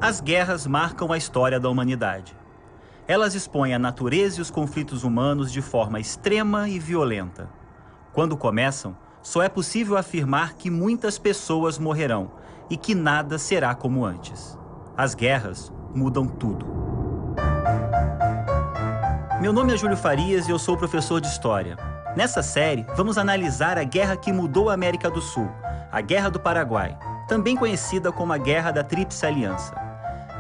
As guerras marcam a história da humanidade. Elas expõem a natureza e os conflitos humanos de forma extrema e violenta. Quando começam, só é possível afirmar que muitas pessoas morrerão e que nada será como antes. As guerras mudam tudo. Meu nome é Júlio Farias e eu sou professor de História. Nessa série, vamos analisar a guerra que mudou a América do Sul, a Guerra do Paraguai, também conhecida como a Guerra da Tríplice Aliança.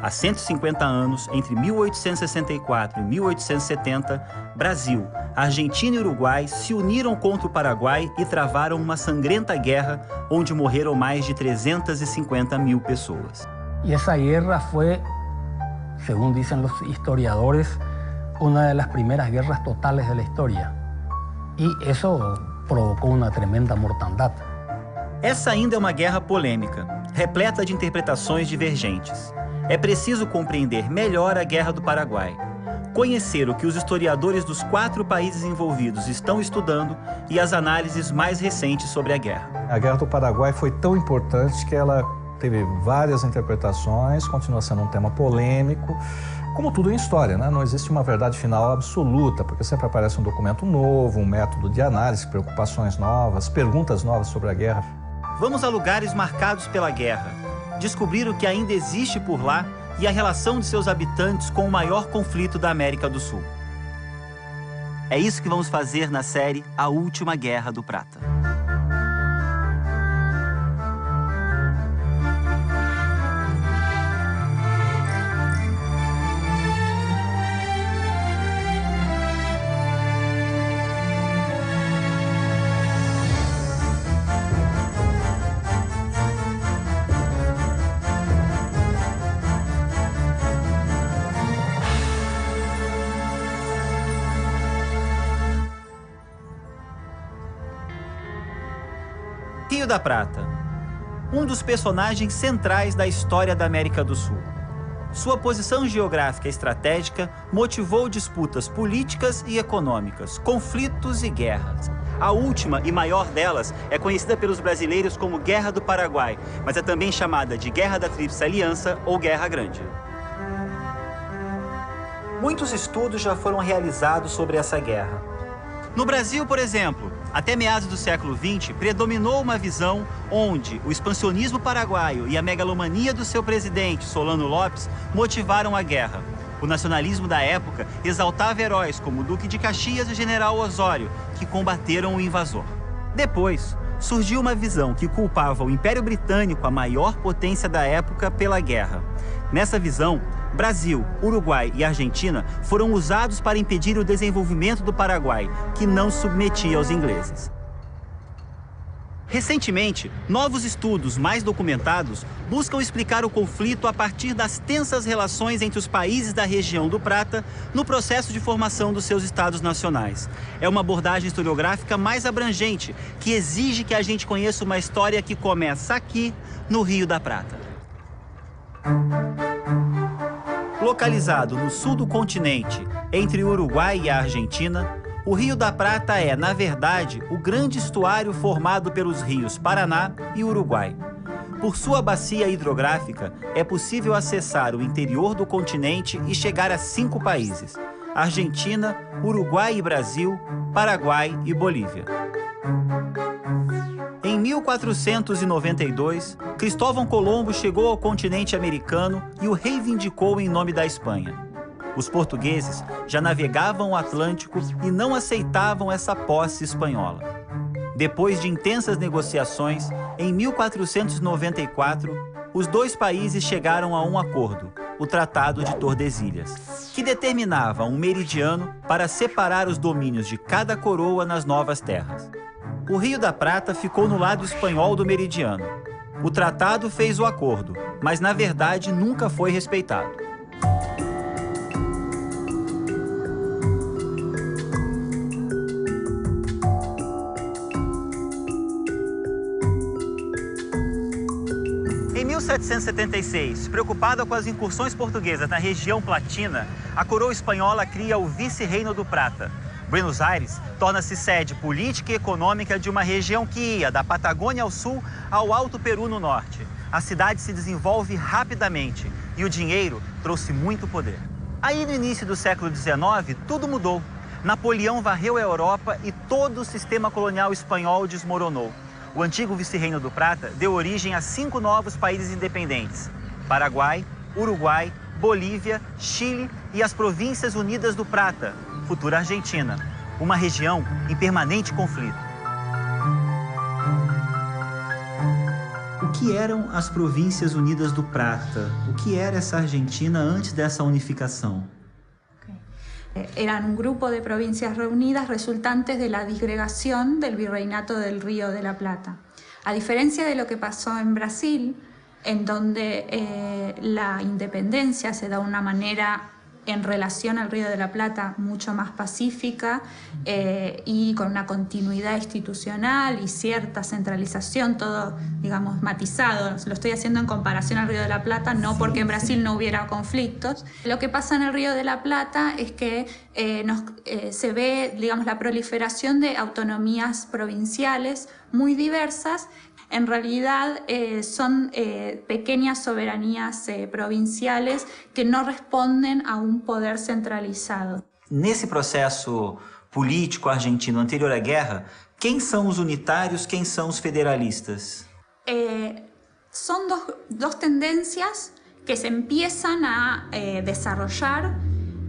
Há 150 anos, entre 1864 e 1870, Brasil, Argentina e Uruguai se uniram contra o Paraguai e travaram uma sangrenta guerra onde morreram mais de 350 mil pessoas. E essa guerra foi, segundo dizem os historiadores, uma das primeiras guerras totales da história. E isso provocou uma tremenda mortandade. Essa ainda é uma guerra polêmica, repleta de interpretações divergentes. É preciso compreender melhor a Guerra do Paraguai, conhecer o que os historiadores dos 4 países envolvidos estão estudando e as análises mais recentes sobre a guerra. A Guerra do Paraguai foi tão importante que ela teve várias interpretações, continua sendo um tema polêmico, como tudo em história, né? Não existe uma verdade final absoluta, porque sempre aparece um documento novo, um método de análise, preocupações novas, perguntas novas sobre a guerra. Vamos a lugares marcados pela guerra, descobrir o que ainda existe por lá e a relação de seus habitantes com o maior conflito da América do Sul. É isso que vamos fazer na série A Última Guerra do Prata. Rio da Prata, um dos personagens centrais da história da América do Sul. Sua posição geográfica e estratégica motivou disputas políticas e econômicas, conflitos e guerras. A última e maior delas é conhecida pelos brasileiros como Guerra do Paraguai, mas é também chamada de Guerra da Tríplice Aliança ou Guerra Grande. Muitos estudos já foram realizados sobre essa guerra. No Brasil, por exemplo, até meados do século XX, predominou uma visão onde o expansionismo paraguaio e a megalomania do seu presidente, Solano Lopes, motivaram a guerra. O nacionalismo da época exaltava heróis como o Duque de Caxias e o General Osório, que combateram o invasor. Depois, surgiu uma visão que culpava o Império Britânico, a maior potência da época, pela guerra. Nessa visão, Brasil, Uruguai e Argentina foram usados para impedir o desenvolvimento do Paraguai, que não submetia aos ingleses. Recentemente, novos estudos mais documentados buscam explicar o conflito a partir das tensas relações entre os países da região do Prata no processo de formação dos seus estados nacionais. É uma abordagem historiográfica mais abrangente, que exige que a gente conheça uma história que começa aqui, no Rio da Prata. Localizado no sul do continente, entre o Uruguai e a Argentina, o Rio da Prata é, na verdade, o grande estuário formado pelos rios Paraná e Uruguai. Por sua bacia hidrográfica, é possível acessar o interior do continente e chegar a 5 países: Argentina, Uruguai e Brasil, Paraguai e Bolívia. Em 1492, Cristóvão Colombo chegou ao continente americano e o reivindicou em nome da Espanha. Os portugueses já navegavam o Atlântico e não aceitavam essa posse espanhola. Depois de intensas negociações, em 1494, os 2 países chegaram a um acordo, o Tratado de Tordesilhas, que determinava um meridiano para separar os domínios de cada coroa nas novas terras. O Rio da Prata ficou no lado espanhol do meridiano. O tratado fez o acordo, mas na verdade nunca foi respeitado. Em 1776, preocupada com as incursões portuguesas na região platina, a coroa espanhola cria o Vice-Reino do Prata. Buenos Aires torna-se sede política e econômica de uma região que ia da Patagônia ao sul ao Alto Peru no norte. A cidade se desenvolve rapidamente E o dinheiro trouxe muito poder. Aí, no início do século XIX, tudo mudou. Napoleão varreu a Europa e todo o sistema colonial espanhol desmoronou. O antigo vice-reino do Prata deu origem a 5 novos países independentes: Paraguai, Uruguai, Bolívia, Chile e as Províncias Unidas do Prata, futura Argentina, uma região em permanente conflito. O que eram as Províncias Unidas do Prata? O que era essa Argentina antes dessa unificação? Eran un grupo de provincias reunidas resultantes de la disgregación del virreinato del Río de la Plata. A diferencia de lo que pasó en Brasil, en donde la independencia se da de una manera en relación al Río de la Plata mucho más pacífica y con una continuidad institucional y cierta centralización, todo, digamos, matizado. Lo estoy haciendo en comparación al Río de la Plata, no porque en Brasil no hubiera conflictos. Lo que pasa en el Río de la Plata es que se ve, digamos, la proliferación de autonomías provinciales muy diversas. En realidad son pequeñas soberanías provinciales que no responden a un poder centralizado. Nesse processo político argentino anterior à guerra, quem são os unitários, quem são os federalistas? Son dos tendencias que se empiezan a desarrollar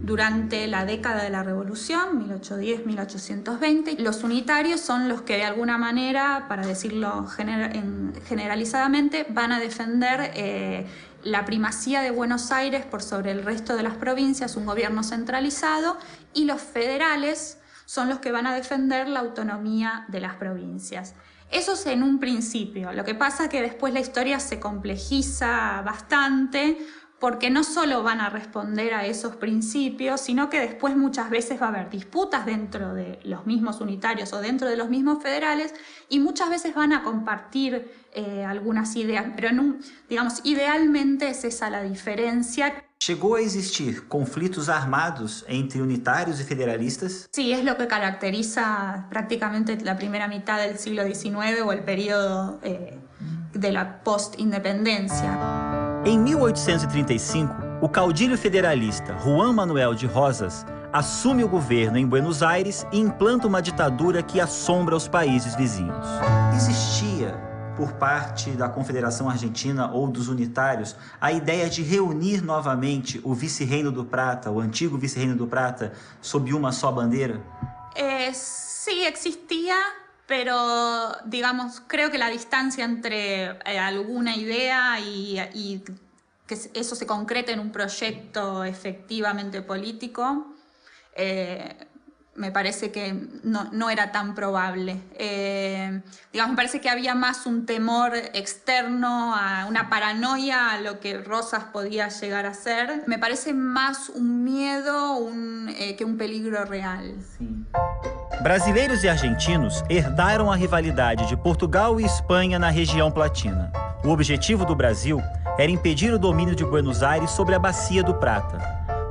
durante la década de la Revolución, 1810-1820. Los unitarios son los que de alguna manera, para decirlo generalizadamente, van a defender la primacía de Buenos Aires por sobre el resto de las provincias, un gobierno centralizado, y los federales son los que van a defender la autonomía de las provincias. Eso es en un principio. Lo que pasa es que después la historia se complejiza bastante, porque no solo van a responder a esos principios, sino que después muchas veces va a haber disputas dentro de los mismos unitarios o dentro de los mismos federales, y muchas veces van a compartir algunas ideas, pero digamos, idealmente es esa la diferencia. Chegou a existir conflitos armados entre unitários e federalistas? Sí, es lo que caracteriza prácticamente la primera mitad del siglo XIX o el periodo de la post-independencia. Em 1835, o caudilho federalista Juan Manuel de Rosas assume o governo em Buenos Aires e implanta uma ditadura que assombra os países vizinhos. Existia, por parte da Confederação Argentina ou dos unitários, a ideia de reunir novamente o vice-reino do Prata, o antigo vice-reino do Prata, sob uma só bandeira? Sí, existía. Pero, digamos, creo que la distancia entre alguna idea y que eso se concrete en un proyecto efectivamente político, me parece que no era tan probable. Digamos, me parece que había más un temor externo, a una paranoia a lo que Rosas podía llegar a ser. Me parece más un miedo que un peligro real. Sim. Brasileiros e argentinos herdaram a rivalidade de Portugal e Espanha na região platina. O objetivo do Brasil era impedir o domínio de Buenos Aires sobre a Bacia do Prata.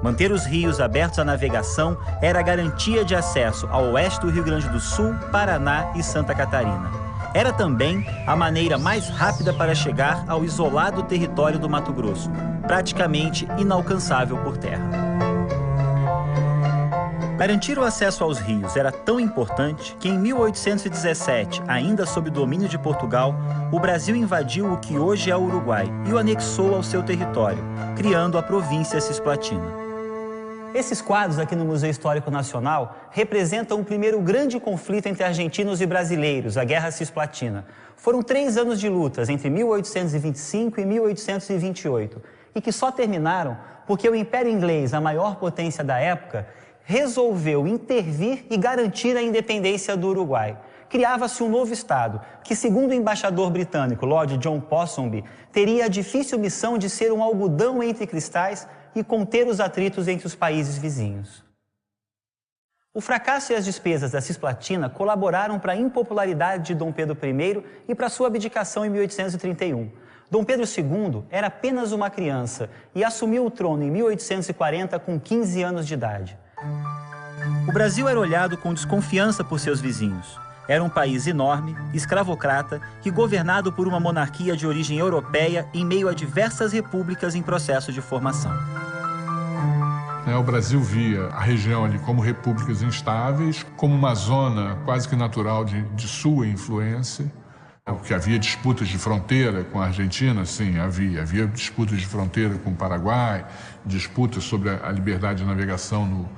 Manter os rios abertos à navegação era a garantia de acesso ao oeste do Rio Grande do Sul, Paraná e Santa Catarina. Era também a maneira mais rápida para chegar ao isolado território do Mato Grosso, praticamente inalcançável por terra. Garantir o acesso aos rios era tão importante que em 1817, ainda sob domínio de Portugal, o Brasil invadiu o que hoje é o Uruguai e o anexou ao seu território, criando a província cisplatina. Esses quadros aqui no Museu Histórico Nacional representam o primeiro grande conflito entre argentinos e brasileiros, a Guerra Cisplatina. Foram 3 anos de lutas entre 1825 e 1828, e que só terminaram porque o Império Inglês, a maior potência da época, resolveu intervir e garantir a independência do Uruguai. Criava-se um novo Estado, que, segundo o embaixador britânico Lord John Ponsonby, teria a difícil missão de ser um algodão entre cristais e conter os atritos entre os países vizinhos. O fracasso e as despesas da Cisplatina colaboraram para a impopularidade de Dom Pedro I e para sua abdicação em 1831. Dom Pedro II era apenas uma criança e assumiu o trono em 1840 com 15 anos de idade. O Brasil era olhado com desconfiança por seus vizinhos. Era um país enorme, escravocrata e governado por uma monarquia de origem europeia em meio a diversas repúblicas em processo de formação. O Brasil via a região ali como repúblicas instáveis, como uma zona quase que natural de sua influência. Que havia disputas de fronteira com a Argentina, sim, havia. Havia disputas de fronteira com o Paraguai, disputas sobre a liberdade de navegação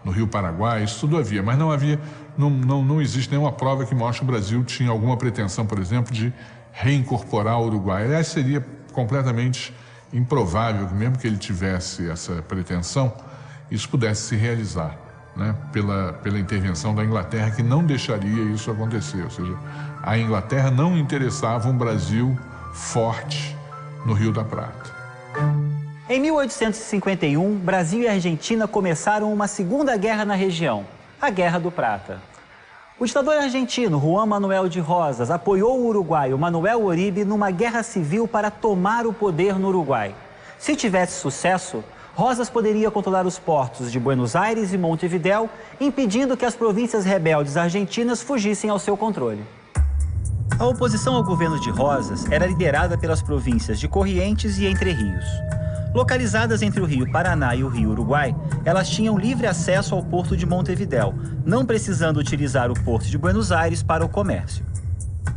no Rio Paraguai, isso tudo havia. Mas não existe nenhuma prova que mostre que o Brasil tinha alguma pretensão, por exemplo, de reincorporar o Uruguai. Aliás, seria completamente improvável que, mesmo que ele tivesse essa pretensão, isso pudesse se realizar, né, pela intervenção da Inglaterra, que não deixaria isso acontecer. Ou seja, a Inglaterra não interessava um Brasil forte no Rio da Prata. Em 1851, Brasil e Argentina começaram uma segunda guerra na região, a Guerra do Prata. O ditador argentino Juan Manuel de Rosas apoiou o uruguaio Manuel Oribe numa guerra civil para tomar o poder no Uruguai. Se tivesse sucesso, Rosas poderia controlar os portos de Buenos Aires e Montevidéu, impedindo que as províncias rebeldes argentinas fugissem ao seu controle. A oposição ao governo de Rosas era liderada pelas províncias de Corrientes e Entre Rios. Localizadas entre o Rio Paraná e o Rio Uruguai, elas tinham livre acesso ao porto de Montevidéu, não precisando utilizar o porto de Buenos Aires para o comércio.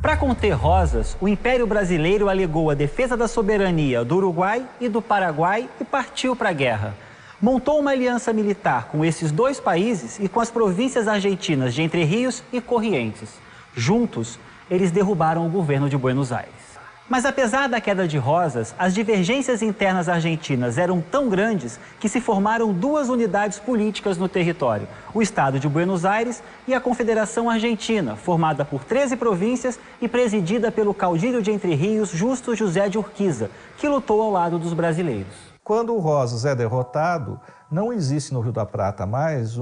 Para conter Rosas, o Império Brasileiro alegou a defesa da soberania do Uruguai e do Paraguai e partiu para a guerra. Montou uma aliança militar com esses dois países e com as províncias argentinas de Entre Rios e Corrientes. Juntos, eles derrubaram o governo de Buenos Aires. Mas apesar da queda de Rosas, as divergências internas argentinas eram tão grandes que se formaram duas unidades políticas no território, o Estado de Buenos Aires e a Confederação Argentina, formada por 13 províncias e presidida pelo caudilho de Entre Rios, Justo José de Urquiza, que lutou ao lado dos brasileiros. Quando o Rosas é derrotado, não existe no Rio da Prata mais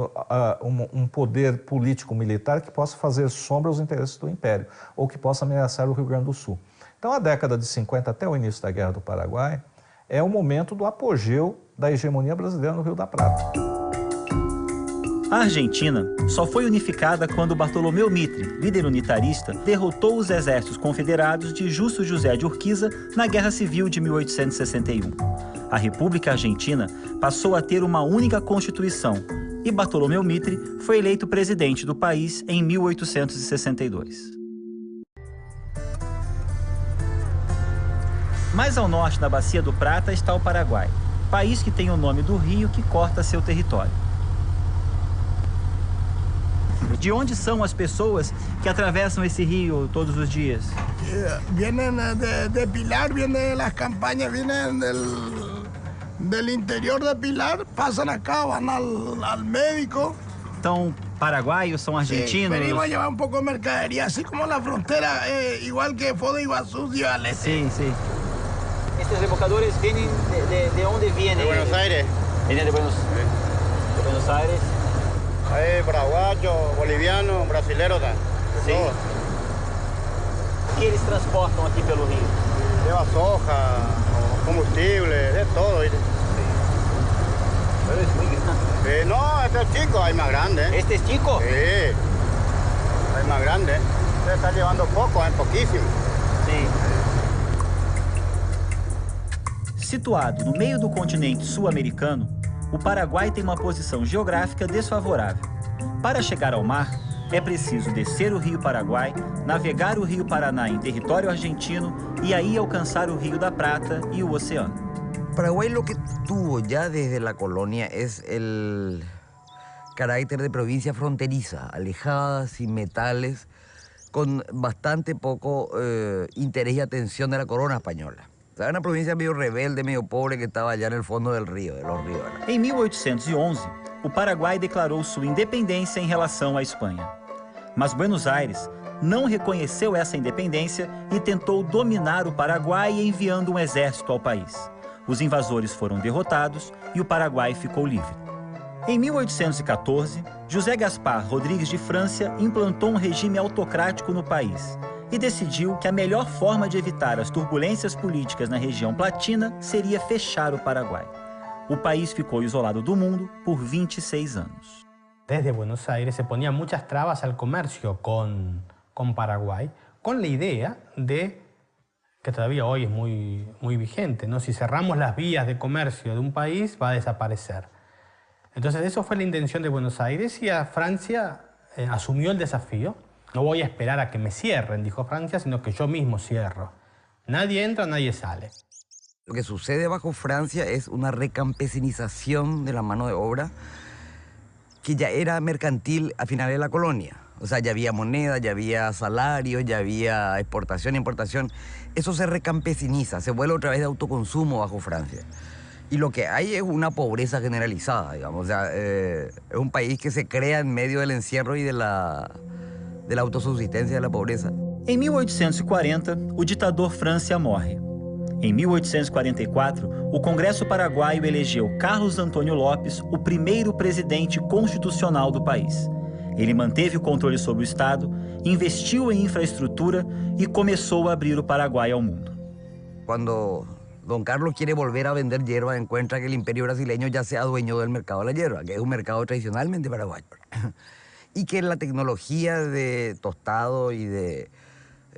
um poder político-militar que possa fazer sombra aos interesses do Império ou que possa ameaçar o Rio Grande do Sul. Então, a década de 50 até o início da Guerra do Paraguai é o momento do apogeu da hegemonia brasileira no Rio da Prata. A Argentina só foi unificada quando Bartolomeu Mitre, líder unitarista, derrotou os exércitos confederados de Justo José de Urquiza na Guerra Civil de 1861. A República Argentina passou a ter uma única Constituição e Bartolomeu Mitre foi eleito presidente do país em 1862. Mais ao norte da Bacia do Prata está o Paraguai, país que tem o nome do rio que corta seu território. De onde são as pessoas que atravessam esse rio todos os dias? Vienen de Pilar, vienen las campañas, vienen del interior de Pilar, pasan acá, van al médico. Então, paraguaios são argentinos? Sí, venimos a llevar un poco de mercadería, así como la frontera, igual que Foz do Iguazú y al este. Sí, sí. ¿Estos rebocadores vienen de dónde vienen? De Buenos Aires. Vienen de Buenos Aires. Hay paraguayo, boliviano, brasilero, Sí. O que eles transportam aqui pelo rio? lleva soja, combustible, de todo. ¿Viste? Pero es muy grande. No, este es chico, hay más grande. ¿Este es chico? Sí, hay más grande. Usted está llevando poco, poquísimo. Sim. Situado no meio do continente sul-americano, o Paraguai tem uma posição geográfica desfavorável. Para chegar ao mar, é preciso descer o Rio Paraguai, navegar o Rio Paraná em território argentino e aí alcançar o Rio da Prata e o oceano. Paraguay lo que tuvo ya desde la colonia es el carácter de provincia fronteriza, alejada, sin metales, con bastante poco interés y atención de la corona española. O sea, una provincia medio rebelde, medio pobre que estaba allá en el fondo del río, de los ríos. Em 1811, o Paraguai declarou sua independência em relação à Espanha. Mas Buenos Aires não reconheceu essa independência e tentou dominar o Paraguai enviando um exército ao país. Os invasores foram derrotados e o Paraguai ficou livre. Em 1814, José Gaspar Rodrigues de França implantou um regime autocrático no país e decidiu que a melhor forma de evitar as turbulências políticas na região platina seria fechar o Paraguai. O país ficou isolado do mundo por 26 anos. Desde Buenos Aires se ponían muchas trabas al comercio con con Paraguay, con la idea de, que todavía hoy es muy vigente, ¿no? Si cerramos las vías de comercio de un país, va a desaparecer. Entonces, eso fue la intención de Buenos Aires y Francia asumió el desafío. No voy a esperar a que me cierren, dijo Francia, sino que yo mismo cierro. Nadie entra, nadie sale. Lo que sucede bajo Francia es una recampesinización de la mano de obra que ya era mercantil a finales de la colonia. O sea, ya había moneda, ya había salario, ya había exportación, importación. Eso se recampesiniza, se vuelve otra vez de autoconsumo bajo Francia. Y lo que hay es una pobreza generalizada, digamos. O sea, es un país que se crea en medio del encierro y de la autosubsistencia de la pobreza. Em 1840, o ditador Francia morre. Em 1844, o Congresso Paraguaio elegeu Carlos Antônio Lopes o primeiro presidente constitucional do país. Ele manteve o controle sobre o Estado, investiu em infraestrutura e começou a abrir o Paraguai ao mundo. Cuando Don Carlos quiere volver a vender hierba, encuentra que el imperio brasileño ya se adueñó del mercado de la hierba, que es un mercado tradicionalmente paraguayo. Y que la tecnología de tostado y de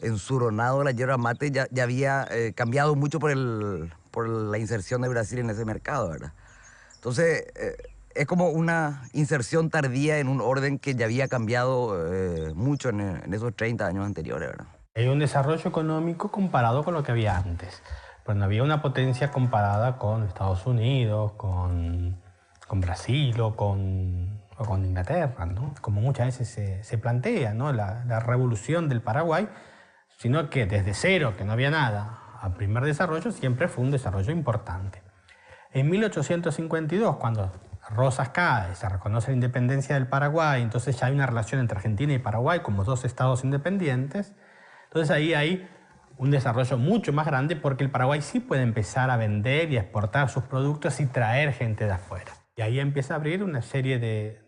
ensuronado de la hierba mate ya había cambiado mucho por la inserción de Brasil en ese mercado, ¿verdad? Entonces, es como una inserción tardía en un orden que ya había cambiado mucho en esos 30 años anteriores, ¿verdad? Hay un desarrollo económico comparado con lo que había antes. Pero no había una potencia comparada con Estados Unidos, con Brasil o con Inglaterra, ¿no? Como muchas veces se plantea, ¿no? La revolución del Paraguay, sino que desde cero, que no había nada, al primer desarrollo siempre fue un desarrollo importante. En 1852, cuando Rosas cae, se reconoce la independencia del Paraguay, entonces ya hay una relación entre Argentina y Paraguay como dos estados independientes, entonces ahí hay un desarrollo mucho más grande porque el Paraguay sí puede empezar a vender y a exportar sus productos y traer gente de afuera. Y ahí empieza a abrir una serie de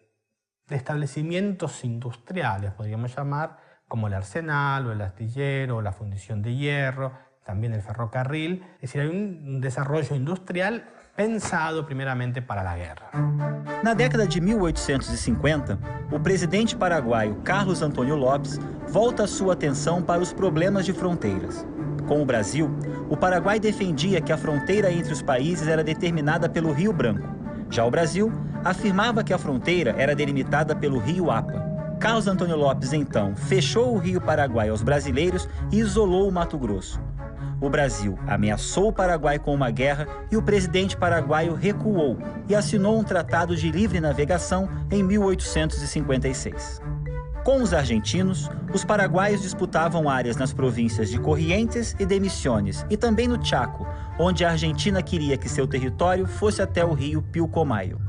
establecimientos industriales, podríamos llamar, como el arsenal o el astillero o la fundición de hierro, también el ferrocarril. Es decir, hay un desarrollo industrial pensado primeiramente para a guerra. Na década de 1850, o presidente paraguaio Carlos Antônio Lopes volta a sua atenção para os problemas de fronteiras. Com o Brasil, o Paraguai defendia que a fronteira entre os países era determinada pelo Rio Branco. Já o Brasil afirmava que a fronteira era delimitada pelo Rio Apa. Carlos Antônio Lopes, então, fechou o Rio Paraguai aos brasileiros e isolou o Mato Grosso. O Brasil ameaçou o Paraguai com uma guerra e o presidente paraguaio recuou e assinou um tratado de livre navegação em 1856. Com os argentinos, os paraguaios disputavam áreas nas províncias de Corrientes e de Misiones e também no Chaco, onde a Argentina queria que seu território fosse até o rio Pilcomayo.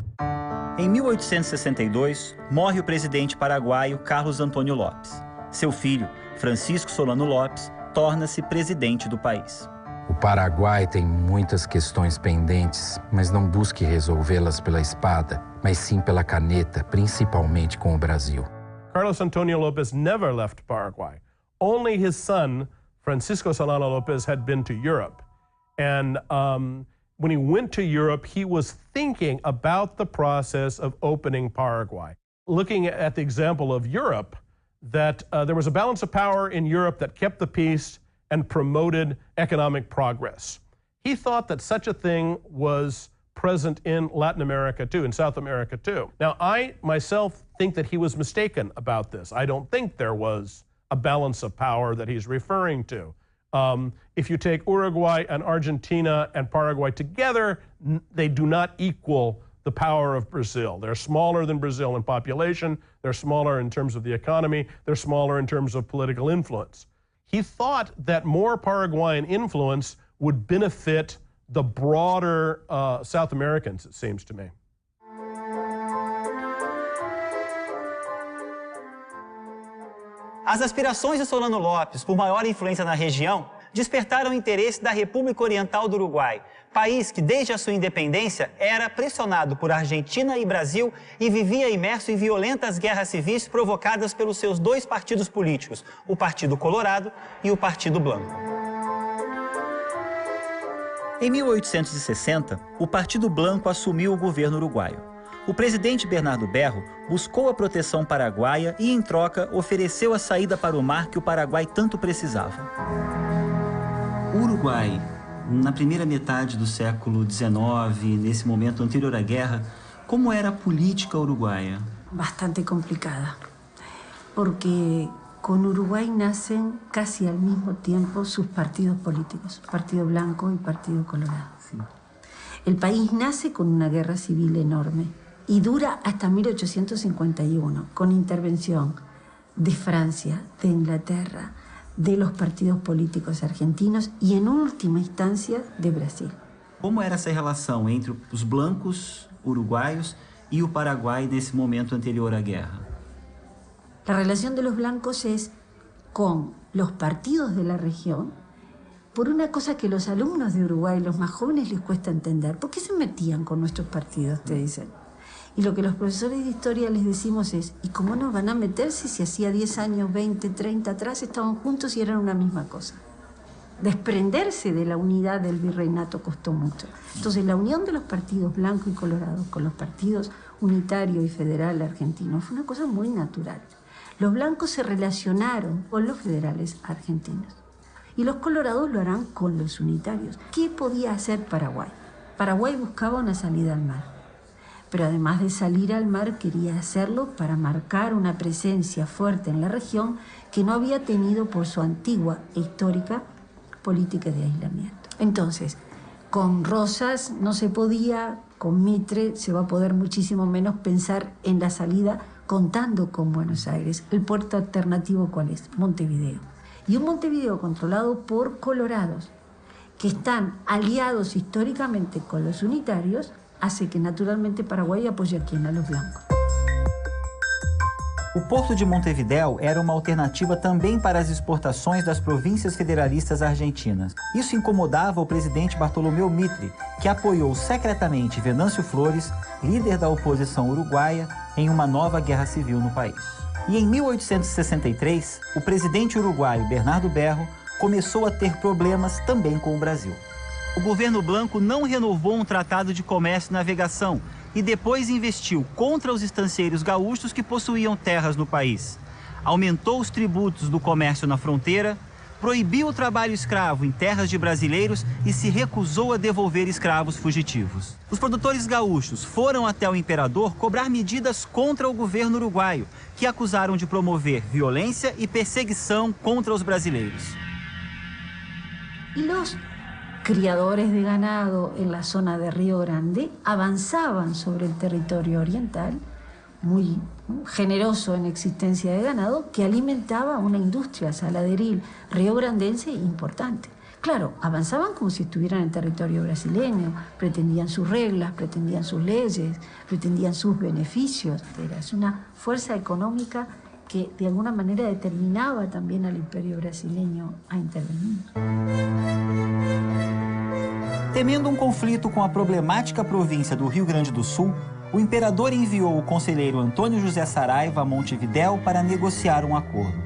Em 1862, morre o presidente paraguaio Carlos Antônio Lopes. Seu filho, Francisco Solano Lopes, torna-se presidente do país. O Paraguai tem muitas questões pendentes, mas não busque resolvê-las pela espada, mas sim pela caneta, principalmente com o Brasil. Carlos Antonio Lopez never left Paraguay. Only his son, Francisco Solano Lopez, had been to Europe. And when he went to Europe, he was thinking about the process of opening Paraguay. Looking at the example of Europe, that there was a balance of power in Europe that kept the peace and promoted economic progress. He thought that such a thing was present in Latin America too, in South America too. Now, I myself think that he was mistaken about this. I don't think there was a balance of power that he's referring to. If you take Uruguay and Argentina and Paraguay together, they do not equal the power of Brazil. They're smaller than Brazil in population, they're smaller in terms of the economy, they're smaller in terms of political influence. He thought that more Paraguayan influence would benefit the broader South Americans, it seems to me. As aspirações de Solano Lopes por maior influência na região despertaram o interesse da República Oriental do Uruguai, país que desde a sua independência era pressionado por Argentina e Brasil e vivia imerso em violentas guerras civis provocadas pelos seus dois partidos políticos, o Partido Colorado e o Partido Blanco. Em 1860, o Partido Blanco assumiu o governo uruguaio. O presidente Bernardo Berro buscou a proteção paraguaia e, em troca, ofereceu a saída para o mar que o Paraguai tanto precisava. O Uruguai, na primeira metade do século XIX, nesse momento anterior à guerra, como era a política uruguaia? Bastante complicada, porque con Uruguay nacen casi al mismo tiempo sus partidos políticos, Partido Blanco y Partido Colorado. Sí. El país nace con una guerra civil enorme y dura hasta 1851, con intervención de Francia, de Inglaterra, de los partidos políticos argentinos y, en última instancia, de Brasil. Como era essa relação entre os blancos uruguaios e o Paraguai nesse momento anterior à guerra? La relación de los blancos es con los partidos de la región, por una cosa que los alumnos de Uruguay, los más jóvenes, les cuesta entender. ¿Por qué se metían con nuestros partidos, te dicen? Y lo que los profesores de historia les decimos es, ¿y cómo no van a meterse si hacía 10 años, 20, 30 atrás estaban juntos y eran una misma cosa? Desprenderse de la unidad del virreinato costó mucho. Entonces, la unión de los partidos blanco y colorado con los partidos unitario y federal argentino fue una cosa muy natural. Los blancos se relacionaron con los federales argentinos y los colorados lo harán con los unitarios. ¿Qué podía hacer Paraguay? Paraguay buscaba una salida al mar, pero además de salir al mar quería hacerlo para marcar una presencia fuerte en la región que no había tenido por su antigua e histórica política de aislamiento. Entonces, con Rosas no se podía, con Mitre se va a poder muchísimo menos pensar en la salida contando con Buenos Aires. ¿El puerto alternativo cuál es? Montevideo. Y un Montevideo controlado por colorados que están aliados históricamente con los unitarios hace que naturalmente Paraguay apoye a quien? A los blancos. O Porto de Montevidéu era uma alternativa também para as exportações das províncias federalistas argentinas. Isso incomodava o presidente Bartolomeu Mitre, que apoiou secretamente Venâncio Flores, líder da oposição uruguaia, em uma nova guerra civil no país. E em 1863, o presidente uruguaio Bernardo Berro começou a ter problemas também com o Brasil. O governo Blanco não renovou um tratado de comércio e navegação e depois investiu contra os estancieiros gaúchos que possuíam terras no país. Aumentou os tributos do comércio na fronteira, proibiu o trabalho escravo em terras de brasileiros e se recusou a devolver escravos fugitivos. Os produtores gaúchos foram até o imperador cobrar medidas contra o governo uruguaio, que acusaram de promover violência e perseguição contra os brasileiros. E los criadores de ganado en la zona de Río Grande avanzaban sobre el territorio oriental, muy generoso en existencia de ganado, que alimentaba una industria saladeril riograndense importante. Claro, avanzaban como si estuvieran en territorio brasileño, pretendían sus reglas, pretendían sus leyes, pretendían sus beneficios. Era una fuerza económica que de alguna manera determinaba también al imperio brasileño a intervenir. Temendo um conflito com a problemática província do Rio Grande do Sul, o imperador enviou o conselheiro Antônio José Saraiva a Montevidéu para negociar um acordo.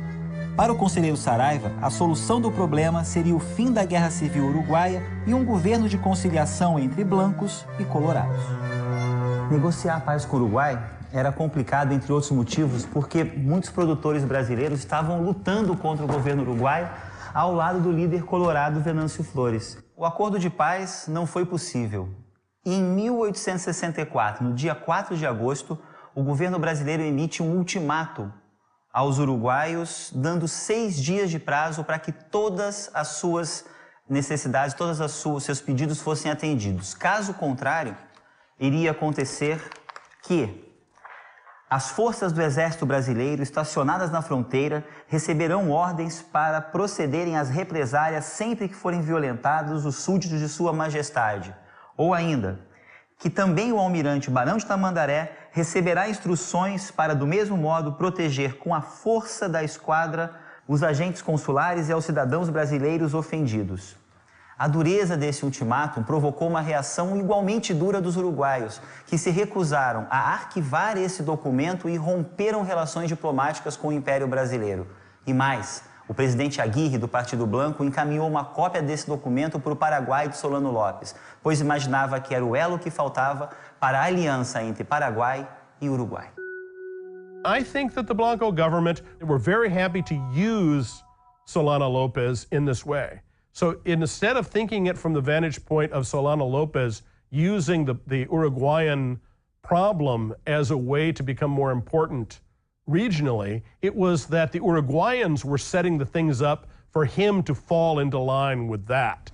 Para o conselheiro Saraiva, a solução do problema seria o fim da Guerra Civil Uruguaia e um governo de conciliação entre blancos e colorados. Negociar a paz com o Uruguai era complicado, entre outros motivos, porque muitos produtores brasileiros estavam lutando contra o governo uruguaio ao lado do líder colorado Venâncio Flores. O acordo de paz não foi possível. E em 1864, no dia 4 de agosto, o governo brasileiro emite um ultimato aos uruguaios, dando 6 dias de prazo para que todas as suas necessidades, todos os seus pedidos fossem atendidos. Caso contrário, iria acontecer que as forças do Exército Brasileiro, estacionadas na fronteira, receberão ordens para procederem às represálias sempre que forem violentados os súditos de Sua Majestade. Ou ainda, que também o almirante Barão de Tamandaré receberá instruções para, do mesmo modo, proteger com a força da esquadra os agentes consulares e aos cidadãos brasileiros ofendidos. A dureza desse ultimátum provocou uma reação igualmente dura dos uruguaios, que se recusaram a arquivar esse documento e romperam relações diplomáticas com o Império Brasileiro. E mais, O presidente Aguirre, do Partido Blanco, encaminhou uma cópia desse documento para o Paraguai de Solano Lopes, pois imaginava que era o elo que faltava para a aliança entre Paraguai e Uruguai. I think that the Blanco government were very happy to use Solano Lopez in this way. So instead of thinking it from the vantage point of Solano Lopez using the Uruguayan problem as a way to become more important regionally, it was that the Uruguayans were setting the things up for him to fall into line with that.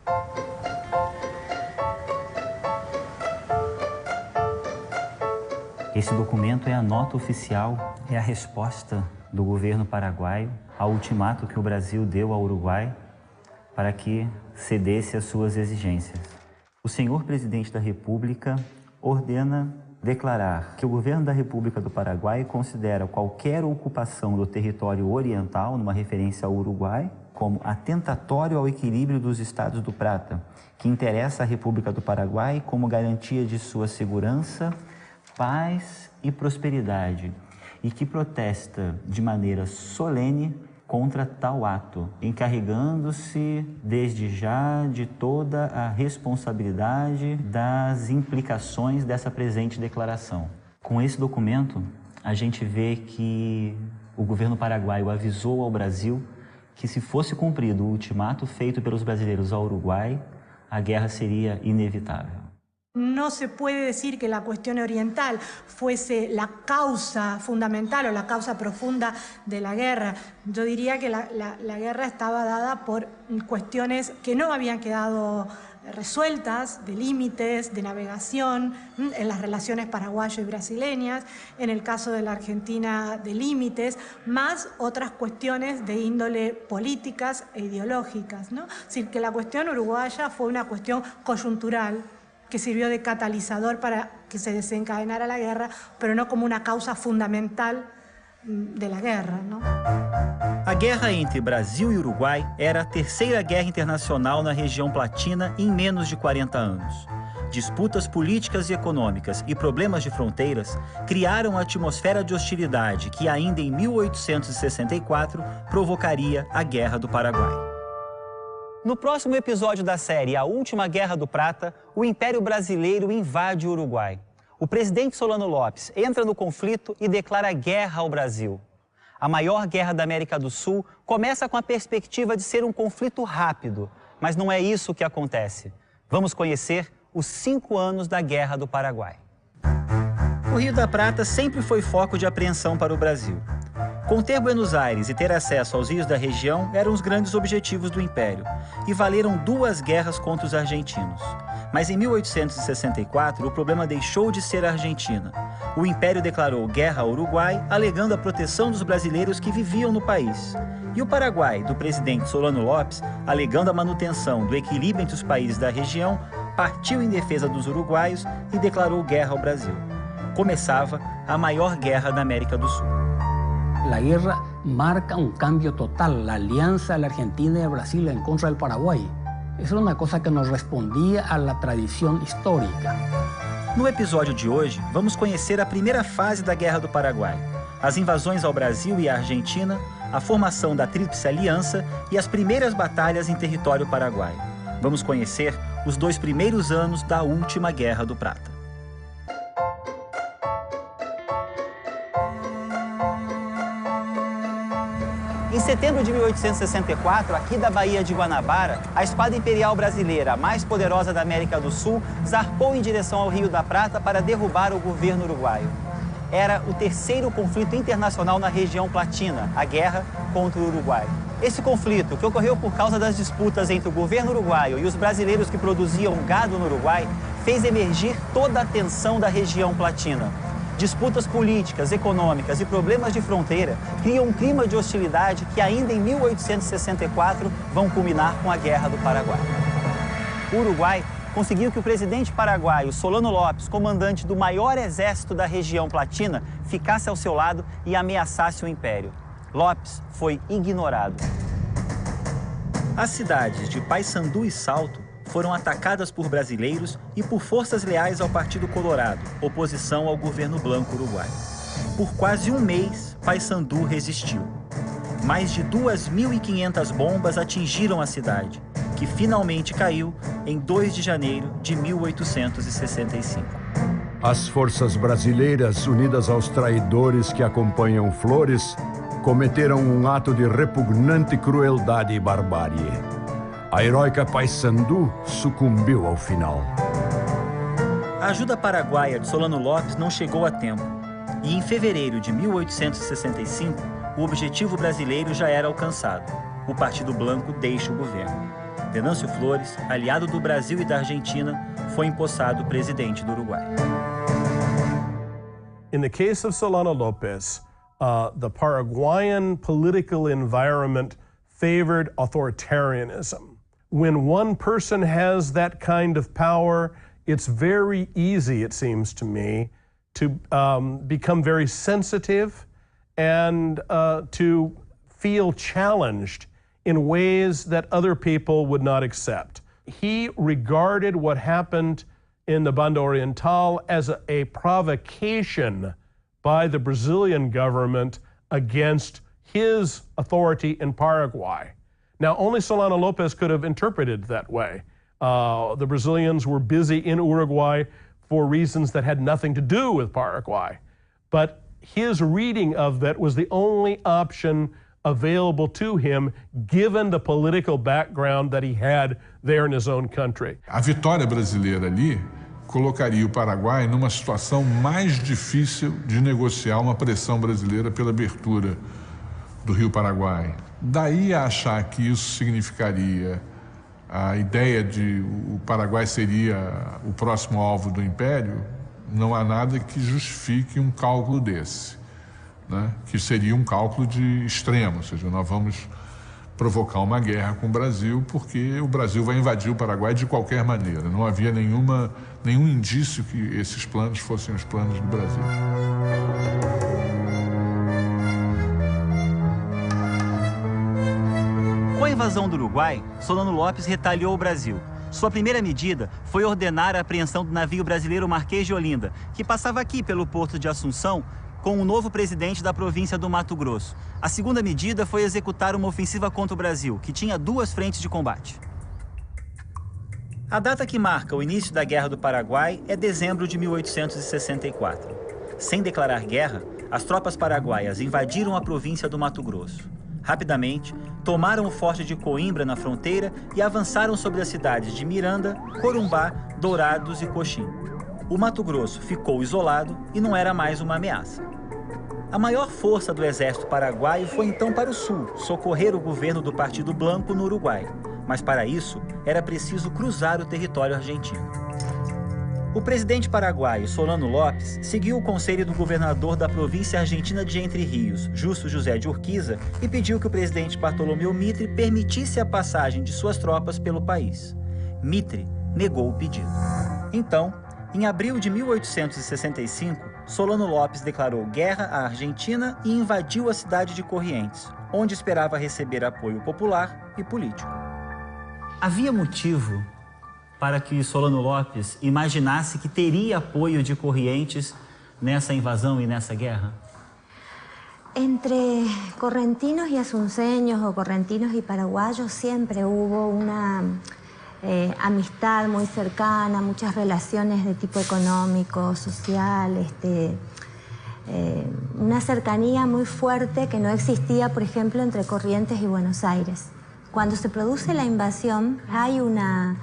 Esse documento é a nota oficial, é a resposta do governo paraguaio ao ultimato que o Brasil deu ao Uruguai para que cedesse às suas exigências. O senhor presidente da República ordena declarar que o governo da República do Paraguai considera qualquer ocupação do território oriental, numa referência ao Uruguai, como atentatório ao equilíbrio dos Estados do Prata, que interessa à República do Paraguai como garantia de sua segurança, paz e prosperidade, e que protesta de maneira solene contra tal ato, encarregando-se desde já de toda a responsabilidade das implicações dessa presente declaração. Com esse documento, a gente vê que o governo paraguaio avisou ao Brasil que, se fosse cumprido o ultimato feito pelos brasileiros ao Uruguai, a guerra seria inevitável. No se puede decir que la cuestión oriental fuese la causa fundamental o la causa profunda de la guerra. Yo diría que la guerra estaba dada por cuestiones que no habían quedado resueltas, de límites, de navegación, en las relaciones paraguayo y brasileñas, en el caso de la Argentina de límites, más otras cuestiones de índole políticas e ideológicas, ¿no? Es decir, que la cuestión uruguaya fue una cuestión coyuntural, que sirvió de catalizador para que se desencadenara la guerra, pero no como una causa fundamental de la guerra, ¿no? A guerra entre Brasil e Uruguai era a terceira guerra internacional na região Platina em menos de 40 anos. Disputas políticas e econômicas e problemas de fronteiras criaram a atmosfera de hostilidade que ainda em 1864 provocaria a Guerra do Paraguai. No próximo episódio da série A Última Guerra do Prata, o Império Brasileiro invade o Uruguai. O presidente Solano Lopes entra no conflito e declara guerra ao Brasil. A maior guerra da América do Sul começa com a perspectiva de ser um conflito rápido, mas não é isso que acontece. Vamos conhecer os 5 anos da Guerra do Paraguai. O Rio da Prata sempre foi foco de apreensão para o Brasil. Conter Buenos Aires e ter acesso aos rios da região eram os grandes objetivos do Império, e valeram 2 guerras contra os argentinos. Mas em 1864, o problema deixou de ser a Argentina. O Império declarou guerra ao Uruguai, alegando a proteção dos brasileiros que viviam no país. E o Paraguai, do presidente Solano Lopes, alegando a manutenção do equilíbrio entre os países da região, partiu em defesa dos uruguaios e declarou guerra ao Brasil. Começava a maior guerra da América do Sul. La guerra marca un cambio total, la alianza de la Argentina y de Brasil en contra del Paraguay. Eso era una cosa que nos respondía a la tradición histórica. No episódio de hoje, vamos conhecer a primeira fase da Guerra do Paraguai, as invasões ao Brasil e à Argentina, a formação da Tríplice Aliança e as primeiras batalhas em território paraguaio. Vamos conhecer os 2 primeiros anos da Última Guerra do Prata. Em setembro de 1864, aqui da Baía de Guanabara, a esquadra imperial brasileira, a mais poderosa da América do Sul, zarpou em direção ao Rio da Prata para derrubar o governo uruguaio. Era o 3º conflito internacional na região Platina, a guerra contra o Uruguai. Esse conflito, que ocorreu por causa das disputas entre o governo uruguaio e os brasileiros que produziam gado no Uruguai, fez emergir toda a tensão da região Platina. Disputas políticas, econômicas e problemas de fronteira criam um clima de hostilidade que ainda em 1864 vão culminar com a Guerra do Paraguai. O Uruguai conseguiu que o presidente paraguaio Solano Lopes, comandante do maior exército da região Platina, ficasse ao seu lado e ameaçasse o Império. Lopes foi ignorado. As cidades de Paissandu e Salto foram atacadas por brasileiros e por forças leais ao Partido Colorado, oposição ao governo Blanco uruguaio. Por quase um mês, Paissandu resistiu. mais de 2.500 bombas atingiram a cidade, que finalmente caiu em 2 de janeiro de 1865. As forças brasileiras, unidas aos traidores que acompanham Flores, cometeram um ato de repugnante crueldade e barbárie. A heróica Paissandu sucumbiu ao final. A ajuda paraguaia de Solano Lopes não chegou a tempo, e em fevereiro de 1865, o objetivo brasileiro já era alcançado. O Partido Blanco deixa o governo. Venâncio Flores, aliado do Brasil e da Argentina, foi empossado presidente do Uruguai. In the case of Solano Lopez, the Paraguayan political environment favored authoritarianism. When one person has that kind of power, it's very easy, it seems to me, to become very sensitive and to feel challenged in ways that other people would not accept. He regarded what happened in the Banda Oriental as a provocation by the Brazilian government against his authority in Paraguay. Now, only Solano Lopez could have interpreted it that way. The Brazilians were busy in Uruguay for reasons that had nothing to do with Paraguay. But his reading of that was the only option available to him, given the political background that he had there in his own country. A vitória brasileira ali colocaria o Paraguai numa situação mais difícil de negociar uma pressão brasileira pela abertura do Rio Paraguai. Daí a achar que isso significaria a ideia de o Paraguai seria o próximo alvo do Império, não há nada que justifique um cálculo desse, né? Que seria um cálculo de extremo, ou seja, nós vamos provocar uma guerra com o Brasil porque o Brasil vai invadir o Paraguai de qualquer maneira. Não havia nenhum indício que esses planos fossem os planos do Brasil. Com a invasão do Uruguai, Solano Lopes retaliou o Brasil. Sua primeira medida foi ordenar a apreensão do navio brasileiro Marquês de Olinda, que passava aqui pelo porto de Assunção com o novo presidente da província do Mato Grosso. A segunda medida foi executar uma ofensiva contra o Brasil, que tinha 2 frentes de combate. A data que marca o início da Guerra do Paraguai é dezembro de 1864. Sem declarar guerra, as tropas paraguaias invadiram a província do Mato Grosso. Rapidamente, tomaram o forte de Coimbra na fronteira e avançaram sobre as cidades de Miranda, Corumbá, Dourados e Coxim. O Mato Grosso ficou isolado e não era mais uma ameaça. A maior força do exército paraguaio foi então para o sul, socorrer o governo do Partido Blanco no Uruguai. Mas para isso, era preciso cruzar o território argentino. O presidente paraguaio Solano Lopes seguiu o conselho do governador da província argentina de Entre Rios, Justo José de Urquiza, e pediu que o presidente Bartolomeu Mitre permitisse a passagem de suas tropas pelo país. Mitre negou o pedido. Então, em abril de 1865, Solano Lopes declarou guerra à Argentina e invadiu a cidade de Corrientes, onde esperava receber apoio popular e político. Havia motivo para que Solano Lopes imaginasse que teria apoio de Corrientes nessa invasão e nessa guerra? Entre correntinos y asunceños o correntinos y paraguayos siempre hubo una amistad muy cercana, muchas relaciones de tipo económico, social, una cercanía muy fuerte que no existía, por ejemplo, entre Corrientes y Buenos Aires. Cuando se produce la invasión hay una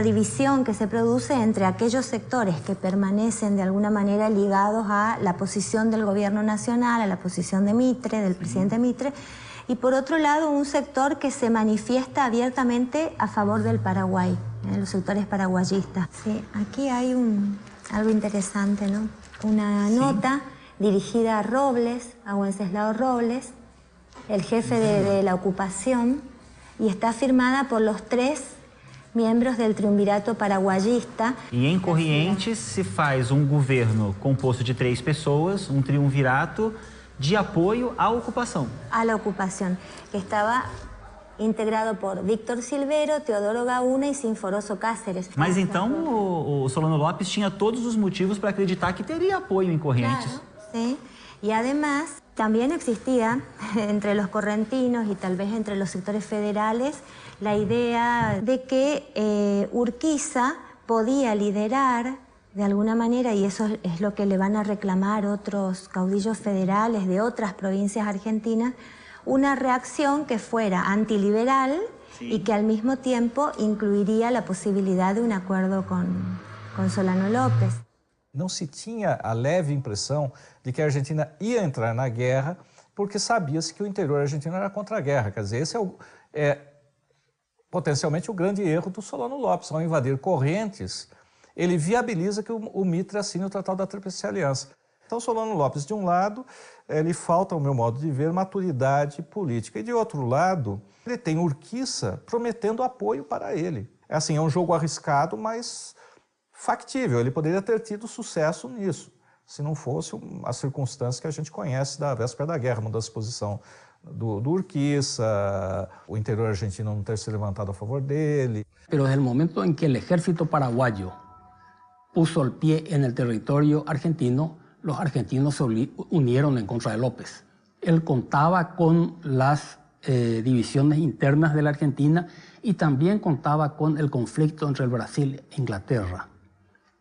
división que se produce entre aquellos sectores que permanecen de alguna manera ligados a la posición del gobierno nacional, a la posición de Mitre, del presidente Mitre, y por otro lado un sector que se manifiesta abiertamente a favor del Paraguay, los sectores paraguayistas. Sí, aquí hay algo interesante, ¿no? Una nota dirigida a Robles, a Wenceslao Robles, el jefe de la ocupación, y está firmada por los 3 miembros del triunvirato paraguayista. E em Corrientes se faz um governo composto de 3 pessoas, um triunvirato de apoio à ocupação. A la ocupación, que estaba integrado por Víctor Silvero, Teodoro Gaúna e Sinforoso Cáceres. Mas então o Solano Lopes tinha todos os motivos para acreditar que teria apoio em Corrientes. Claro, sí. Y además también existía entre los correntinos y tal vez entre los sectores federales la idea de que Urquiza podía liderar de alguna manera, y eso es lo que le van a reclamar otros caudillos federales de otras provincias argentinas, una reacción que fuera antiliberal y que al mismo tiempo incluiría la posibilidad de un acuerdo con Solano López. Não se tinha a leve impressão de que a Argentina ia entrar na guerra porque sabia-se que o interior argentino era contra a guerra. Quer dizer, esse é potencialmente o grande erro do Solano López. Ao invadir Correntes, ele viabiliza que o Mitre assine o Tratado da Tríplice Aliança. Então, Solano López, de um lado, ele falta, ao meu modo de ver, maturidade política. E, de outro lado, ele tem Urquiza prometendo apoio para ele. Assim, é um jogo arriscado, mas factível. Ele poderia ter tido sucesso nisso, se não fosse as circunstâncias que a gente conhece da véspera da guerra, mudança de posição do Urquiza, o interior argentino não ter se levantado a favor dele. Pero desde el momento en que el ejército paraguayo puso el pie en el territorio argentino, los argentinos se unieron en contra de López. Él contaba con las divisiones internas de la Argentina y también contaba con el conflicto entre el Brasil e Inglaterra,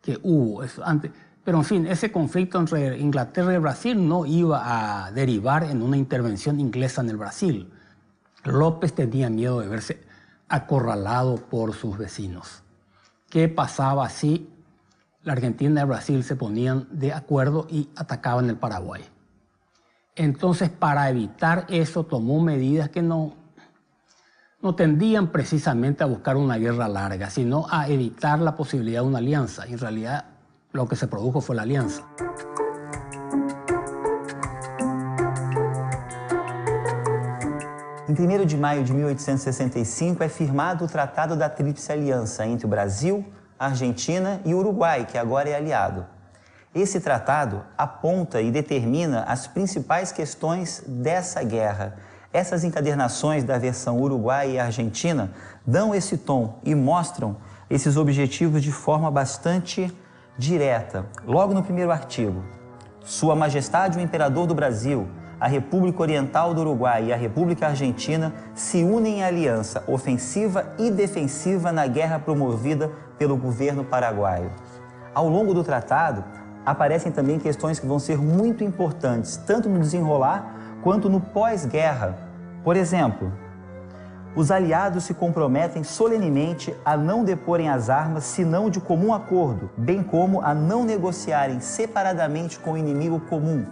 que hubo eso antes. Pero en fin, ese conflicto entre Inglaterra y Brasil no iba a derivar en una intervención inglesa en el Brasil. López tenía miedo de verse acorralado por sus vecinos. ¿Qué pasaba si la Argentina y Brasil se ponían de acuerdo y atacaban el Paraguay? Entonces, para evitar eso, tomó medidas que no tendían precisamente a buscar una guerra larga, sino a evitar la posibilidad de una alianza. Y en realidad, lo que se produjo fue la alianza. Em 1º de maio de 1865 é firmado o Tratado da Tríplice Aliança entre o Brasil, a Argentina e o Uruguai, que agora é aliado. Esse tratado aponta e determina as principais questões dessa guerra. Essas encadernações da versão Uruguai e Argentina dão esse tom e mostram esses objetivos de forma bastante direta. Logo no primeiro artigo, Sua Majestade o Imperador do Brasil, a República Oriental do Uruguai e a República Argentina se unem em aliança ofensiva e defensiva na guerra promovida pelo governo paraguaio. Ao longo do tratado, aparecem também questões que vão ser muito importantes, tanto no desenrolar quanto no pós-guerra. Por exemplo, os aliados se comprometem solenemente a não deporem as armas senão de comum acordo, bem como a não negociarem separadamente com o inimigo comum.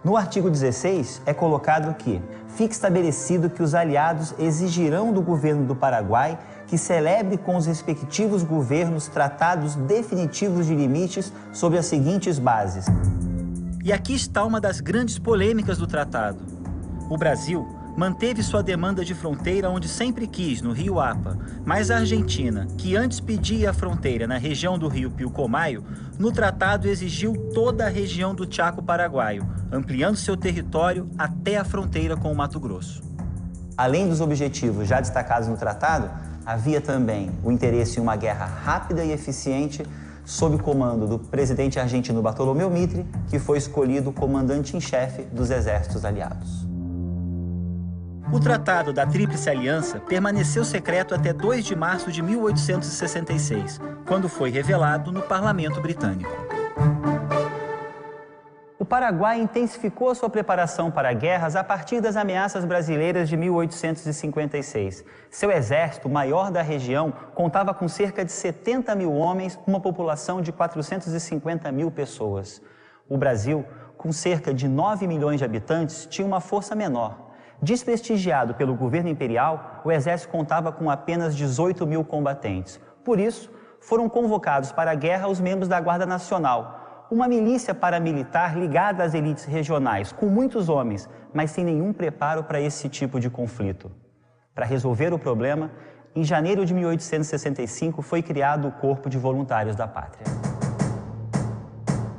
No artigo 16 é colocado que fica estabelecido que os aliados exigirão do governo do Paraguai que celebre com os respectivos governos tratados definitivos de limites sobre as seguintes bases. E aqui está uma das grandes polêmicas do tratado. O Brasil manteve sua demanda de fronteira onde sempre quis, no Rio Apa, mas a Argentina, que antes pedia a fronteira na região do Rio Pilcomayo, no tratado exigiu toda a região do Chaco paraguaio, ampliando seu território até a fronteira com o Mato Grosso. Além dos objetivos já destacados no tratado, havia também o interesse em uma guerra rápida e eficiente sob comando do presidente argentino Bartolomeu Mitre, que foi escolhido comandante-em-chefe dos exércitos aliados. O Tratado da Tríplice Aliança permaneceu secreto até 2 de março de 1866, quando foi revelado no Parlamento Britânico. O Paraguai intensificou sua preparação para guerras a partir das ameaças brasileiras de 1856. Seu exército, maior da região, contava com cerca de 70 mil homens, uma população de 450 mil pessoas. O Brasil, com cerca de 9 milhões de habitantes, tinha uma força menor. Desprestigiado pelo governo imperial, o exército contava com apenas 18 mil combatentes. Por isso, foram convocados para a guerra os membros da Guarda Nacional, uma milícia paramilitar ligada às elites regionais, com muitos homens, mas sem nenhum preparo para esse tipo de conflito. Para resolver o problema, em janeiro de 1865 foi criado o Corpo de Voluntários da Pátria.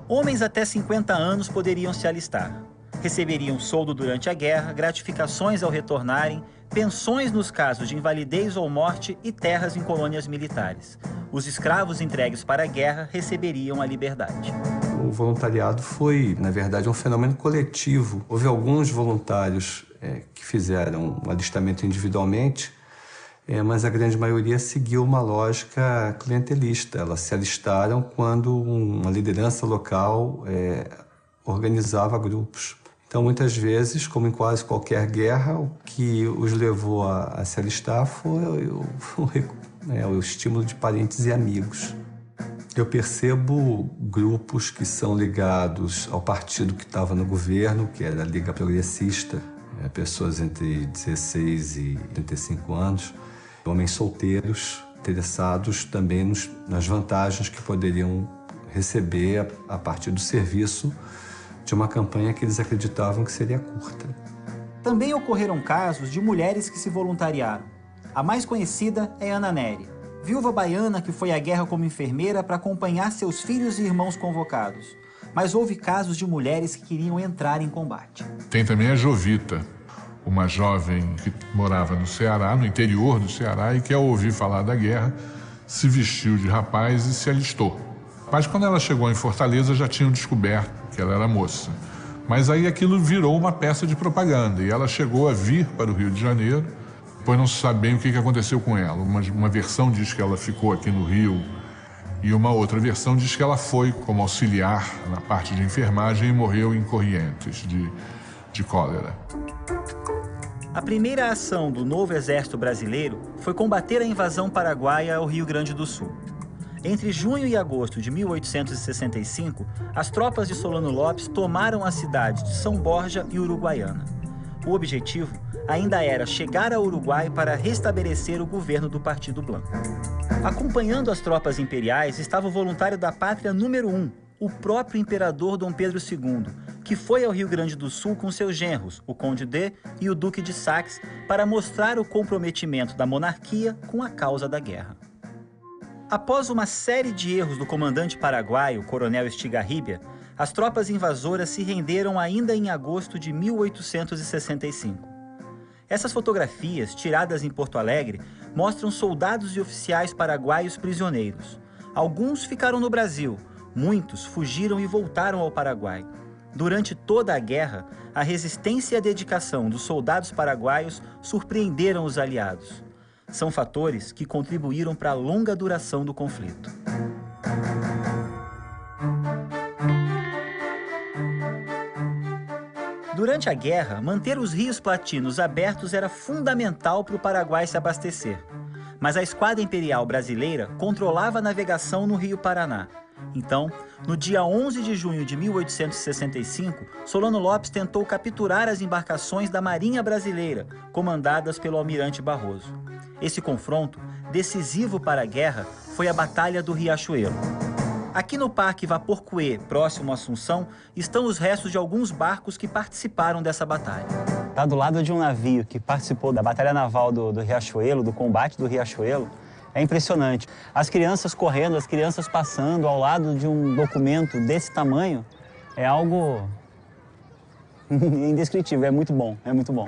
Homens até 50 anos poderiam se alistar. Receberiam soldo durante a guerra, gratificações ao retornarem, pensões nos casos de invalidez ou morte e terras em colônias militares. Os escravos entregues para a guerra receberiam a liberdade. O voluntariado foi, na verdade, um fenômeno coletivo. Houve alguns voluntários que fizeram o alistamento individualmente, mas a grande maioria seguiu uma lógica clientelista. Elas se alistaram quando uma liderança local organizava grupos. Então, muitas vezes, como em quase qualquer guerra, o que os levou a se alistar foi o estímulo de parentes e amigos. Eu percebo grupos que são ligados ao partido que estava no governo, que era a Liga Progressista, pessoas entre 16 e 35 anos, homens solteiros, interessados também nas vantagens que poderiam receber a partir do serviço de uma campanha que eles acreditavam que seria curta. Também ocorreram casos de mulheres que se voluntariaram. A mais conhecida é Ana Nery, viúva baiana que foi à guerra como enfermeira para acompanhar seus filhos e irmãos convocados. Mas houve casos de mulheres que queriam entrar em combate. Tem também a Jovita, uma jovem que morava no Ceará, no interior do Ceará, e que ao ouvir falar da guerra, se vestiu de rapaz e se alistou. Mas quando ela chegou em Fortaleza, já tinham descoberto que ela era moça. Mas aí aquilo virou uma peça de propaganda e ela chegou a vir para o Rio de Janeiro, depois não se sabe bem o que aconteceu com ela. Uma versão diz que ela ficou aqui no Rio e uma outra versão diz que ela foi como auxiliar na parte de enfermagem e morreu em Corrientes de cólera. A primeira ação do novo exército brasileiro foi combater a invasão paraguaia ao Rio Grande do Sul. Entre junho e agosto de 1865, as tropas de Solano Lopes tomaram as cidades de São Borja e Uruguaiana. O objetivo ainda era chegar ao Uruguai para restabelecer o governo do Partido Blanco. Acompanhando as tropas imperiais estava o voluntário da pátria número 1, o próprio imperador Dom Pedro II, que foi ao Rio Grande do Sul com seus genros, o Conde D e o Duque de Saxe, para mostrar o comprometimento da monarquia com a causa da guerra. Após uma série de erros do comandante paraguaio, o coronel Estigarribia, as tropas invasoras se renderam ainda em agosto de 1865. Essas fotografias, tiradas em Porto Alegre, mostram soldados e oficiais paraguaios prisioneiros. Alguns ficaram no Brasil, muitos fugiram e voltaram ao Paraguai. Durante toda a guerra, a resistência e a dedicação dos soldados paraguaios surpreenderam os aliados. São fatores que contribuíram para a longa duração do conflito. Durante a guerra, manter os rios platinos abertos era fundamental para o Paraguai se abastecer. Mas a Esquadra Imperial Brasileira controlava a navegação no Rio Paraná. Então, no dia 11 de junho de 1865, Solano Lopes tentou capturar as embarcações da Marinha Brasileira, comandadas pelo almirante Barroso. Esse confronto, decisivo para a guerra, foi a Batalha do Riachuelo. Aqui no Parque Vaporcuê, próximo a Assunção, estão os restos de alguns barcos que participaram dessa batalha. Está do lado de um navio que participou da Batalha Naval do Riachuelo, do combate do Riachuelo. É impressionante. As crianças correndo, as crianças passando ao lado de um documento desse tamanho, é algo indescritível, é muito bom, é muito bom.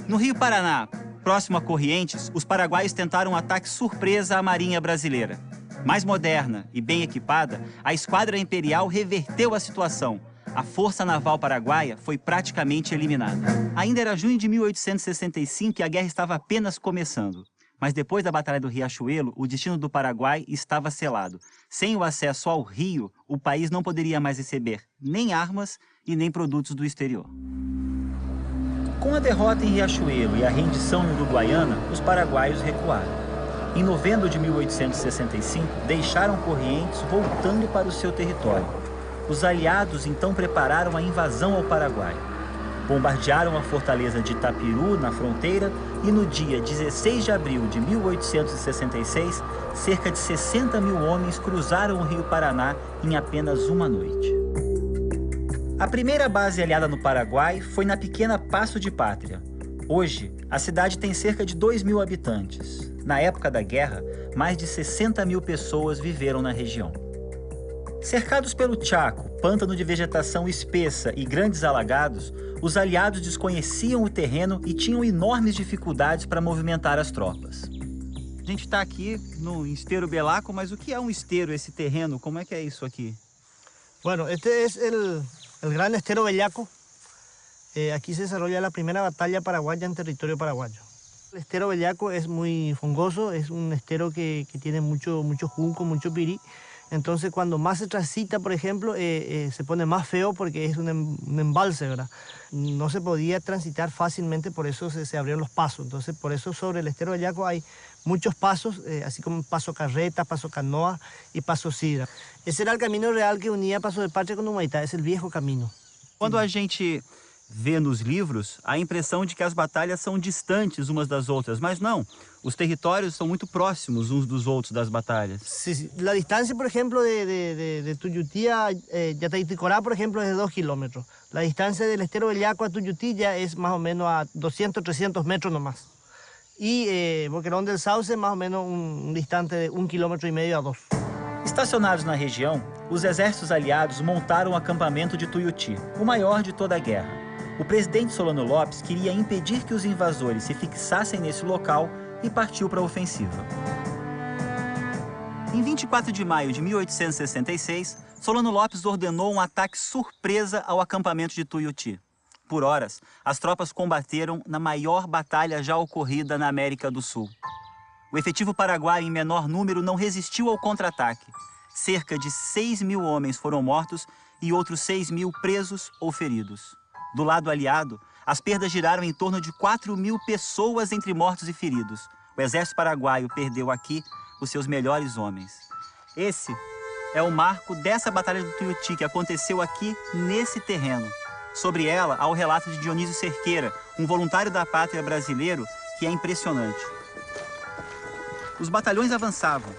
No Rio Paraná, próximo a Corrientes, os paraguaios tentaram um ataque surpresa à Marinha Brasileira. Mais moderna e bem equipada, a Esquadra Imperial reverteu a situação. A Força Naval Paraguaia foi praticamente eliminada. Ainda era junho de 1865 e a guerra estava apenas começando. Mas depois da Batalha do Riachuelo, o destino do Paraguai estava selado. Sem o acesso ao rio, o país não poderia mais receber nem armas e nem produtos do exterior. Com a derrota em Riachuelo e a rendição em Uruguaiana, os paraguaios recuaram. Em novembro de 1865, deixaram Corrientes voltando para o seu território. Os aliados então prepararam a invasão ao Paraguai. Bombardearam a fortaleza de Itapiru, na fronteira, e no dia 16 de abril de 1866, cerca de 60 mil homens cruzaram o Rio Paraná em apenas uma noite. A primeira base aliada no Paraguai foi na pequena Passo de Pátria. Hoje, a cidade tem cerca de 2 mil habitantes. Na época da guerra, mais de 60 mil pessoas viveram na região. Cercados pelo Chaco, pântano de vegetação espessa e grandes alagados, os aliados desconheciam o terreno e tinham enormes dificuldades para movimentar as tropas. A gente está aqui no Esteiro Belaco, mas o que é um esteiro, esse terreno? Como é que é isso aqui? Bueno, este es el gran estero Bellaco. Aquí se desarrolla la primera batalla paraguaya en territorio paraguayo. El estero Bellaco es muy fongoso, es un estero que tiene mucho junco, mucho pirí. Entonces, cuando más se transita, por ejemplo, se pone más feo porque es un embalse, ¿verdad? No se podía transitar fácilmente, por eso se abrieron los pasos. Entonces, por eso sobre el estero Bellaco hay muchos pasos, así como Paso Carreta, Paso Canoa y Paso Sidra. Ese era el camino real que unía Paso del Patria con Humaitá, es el viejo camino. Quando a gente vê nos livros a impressão de que as batalhas são distantes umas das outras, mas não, os territórios são muito próximos uns dos outros das batalhas. Sí. La distancia, por ejemplo, de Tuyutí a Yataiticorá, por ejemplo, es de 2 kilómetros. La distancia del estero Bellaco a Tuyutí ya es más o menos a 200, 300 metros nomás. Y Boquerón del Sauce, más o menos un distante de 1,5 kilómetros a 2. Estacionados na região, os exércitos aliados montaram o acampamento de Tuiuti, o maior de toda a guerra. O presidente Solano Lopes queria impedir que os invasores se fixassem nesse local e partiu para a ofensiva. Em 24 de maio de 1866, Solano Lopes ordenou um ataque surpresa ao acampamento de Tuiuti. Por horas, as tropas combateram na maior batalha já ocorrida na América do Sul. O efetivo paraguaio em menor número não resistiu ao contra-ataque. Cerca de 6.000 homens foram mortos e outros 6.000 presos ou feridos. Do lado aliado, as perdas giraram em torno de 4.000 pessoas entre mortos e feridos. O exército paraguaio perdeu aqui os seus melhores homens. Esse é o marco dessa Batalha do Tuiuti, que aconteceu aqui nesse terreno. Sobre ela, há o relato de Dionísio Cerqueira, um voluntário da pátria brasileiro, que é impressionante. Os batalhões avançavam.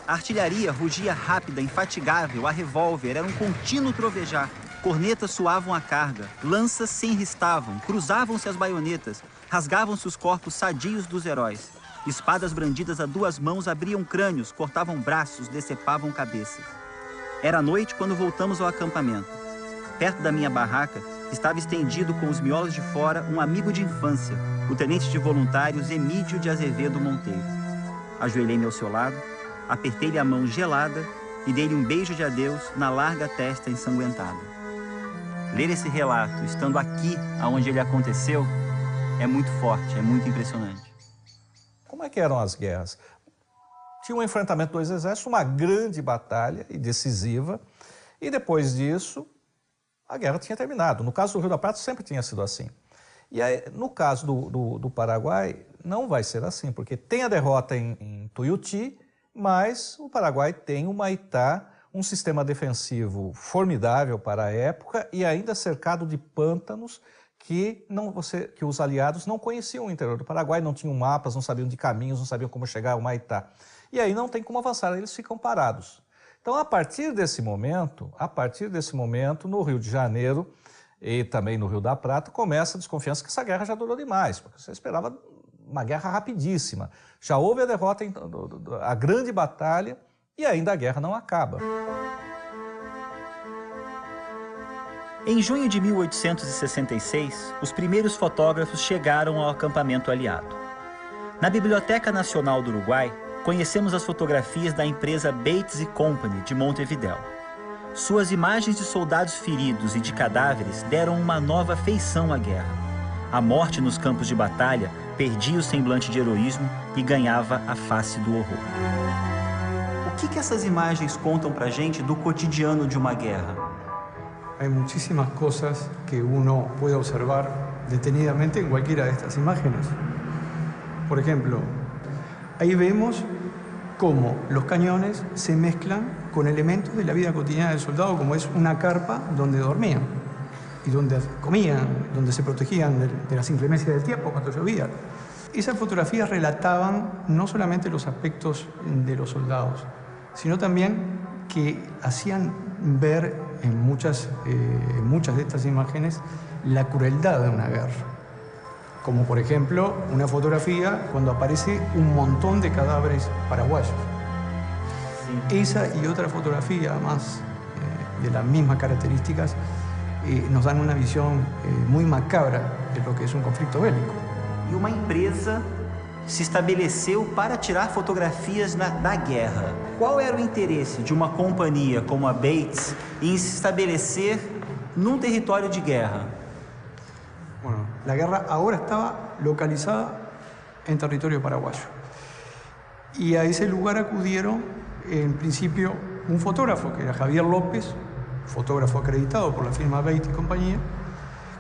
A artilharia rugia rápida, infatigável, a revólver era um contínuo trovejar. Cornetas soavam a carga, lanças se enristavam, cruzavam-se as baionetas, rasgavam-se os corpos sadios dos heróis. Espadas brandidas a 2 mãos abriam crânios, cortavam braços, decepavam cabeças. Era noite quando voltamos ao acampamento. Perto da minha barraca, estava estendido com os miolos de fora um amigo de infância, o tenente de voluntários Emídio de Azevedo Monteiro. Ajoelhei-me ao seu lado, apertei-lhe a mão gelada e dei-lhe um beijo de adeus na larga testa ensanguentada. Ler esse relato, estando aqui, onde ele aconteceu, é muito forte, é muito impressionante. Como é que eram as guerras? Tinha um enfrentamento dos exércitos, uma grande batalha e decisiva, e depois disso, a guerra tinha terminado. No caso do Rio da Prata, sempre tinha sido assim. E aí, no caso do Paraguai, não vai ser assim, porque tem a derrota em Tuiuti, mas o Paraguai tem o Humaitá, um sistema defensivo formidável para a época e ainda cercado de pântanos que os aliados não conheciam o interior do Paraguai, não tinham mapas, não sabiam de caminhos, não sabiam como chegar ao Humaitá. E aí não tem como avançar, eles ficam parados. Então, a partir desse momento, no Rio de Janeiro e também no Rio da Prata, começa a desconfiança que essa guerra já durou demais, porque você esperava uma guerra rapidíssima. Já houve a derrota, a grande batalha, e ainda a guerra não acaba. Em junho de 1866, os primeiros fotógrafos chegaram ao acampamento aliado. Na Biblioteca Nacional do Uruguai, conhecemos as fotografias da empresa Bates Company de Montevidéu. Suas imagens de soldados feridos e de cadáveres deram uma nova feição à guerra. A morte nos campos de batalha perdia o semblante de heroísmo e ganhava a face do horror. O que essas imagens contam pra gente do cotidiano de uma guerra? Hay muchísimas cosas que uno puede observar detenidamente en cualquiera de estas imágenes. Por ejemplo, ahí vemos cómo los cañones se mezclan con elementos de la vida cotidiana del soldado, como es una carpa donde dormían y donde comían, donde se protegían de las inclemencias del tiempo cuando llovía. Esas fotografías relataban no solamente los aspectos de los soldados, sino también que hacían ver en muchas de estas imágenes la crueldad de una guerra. Como por ejemplo una fotografía cuando aparece un montón de cadáveres paraguayos. Sí. Esa y otra fotografía más de las mismas características nos dan una visión muy macabra de lo que es un conflicto bélico. E uma empresa se estabeleceu para tirar fotografias da guerra. Qual era o interesse de uma companhia como a Bates em se estabelecer num território de guerra? Bueno, la guerra ahora estaba localizada en territorio paraguayo. Y a ese lugar acudieron, en principio, un fotógrafo, que era Javier López, fotógrafo acreditado por la firma Bates y compañía,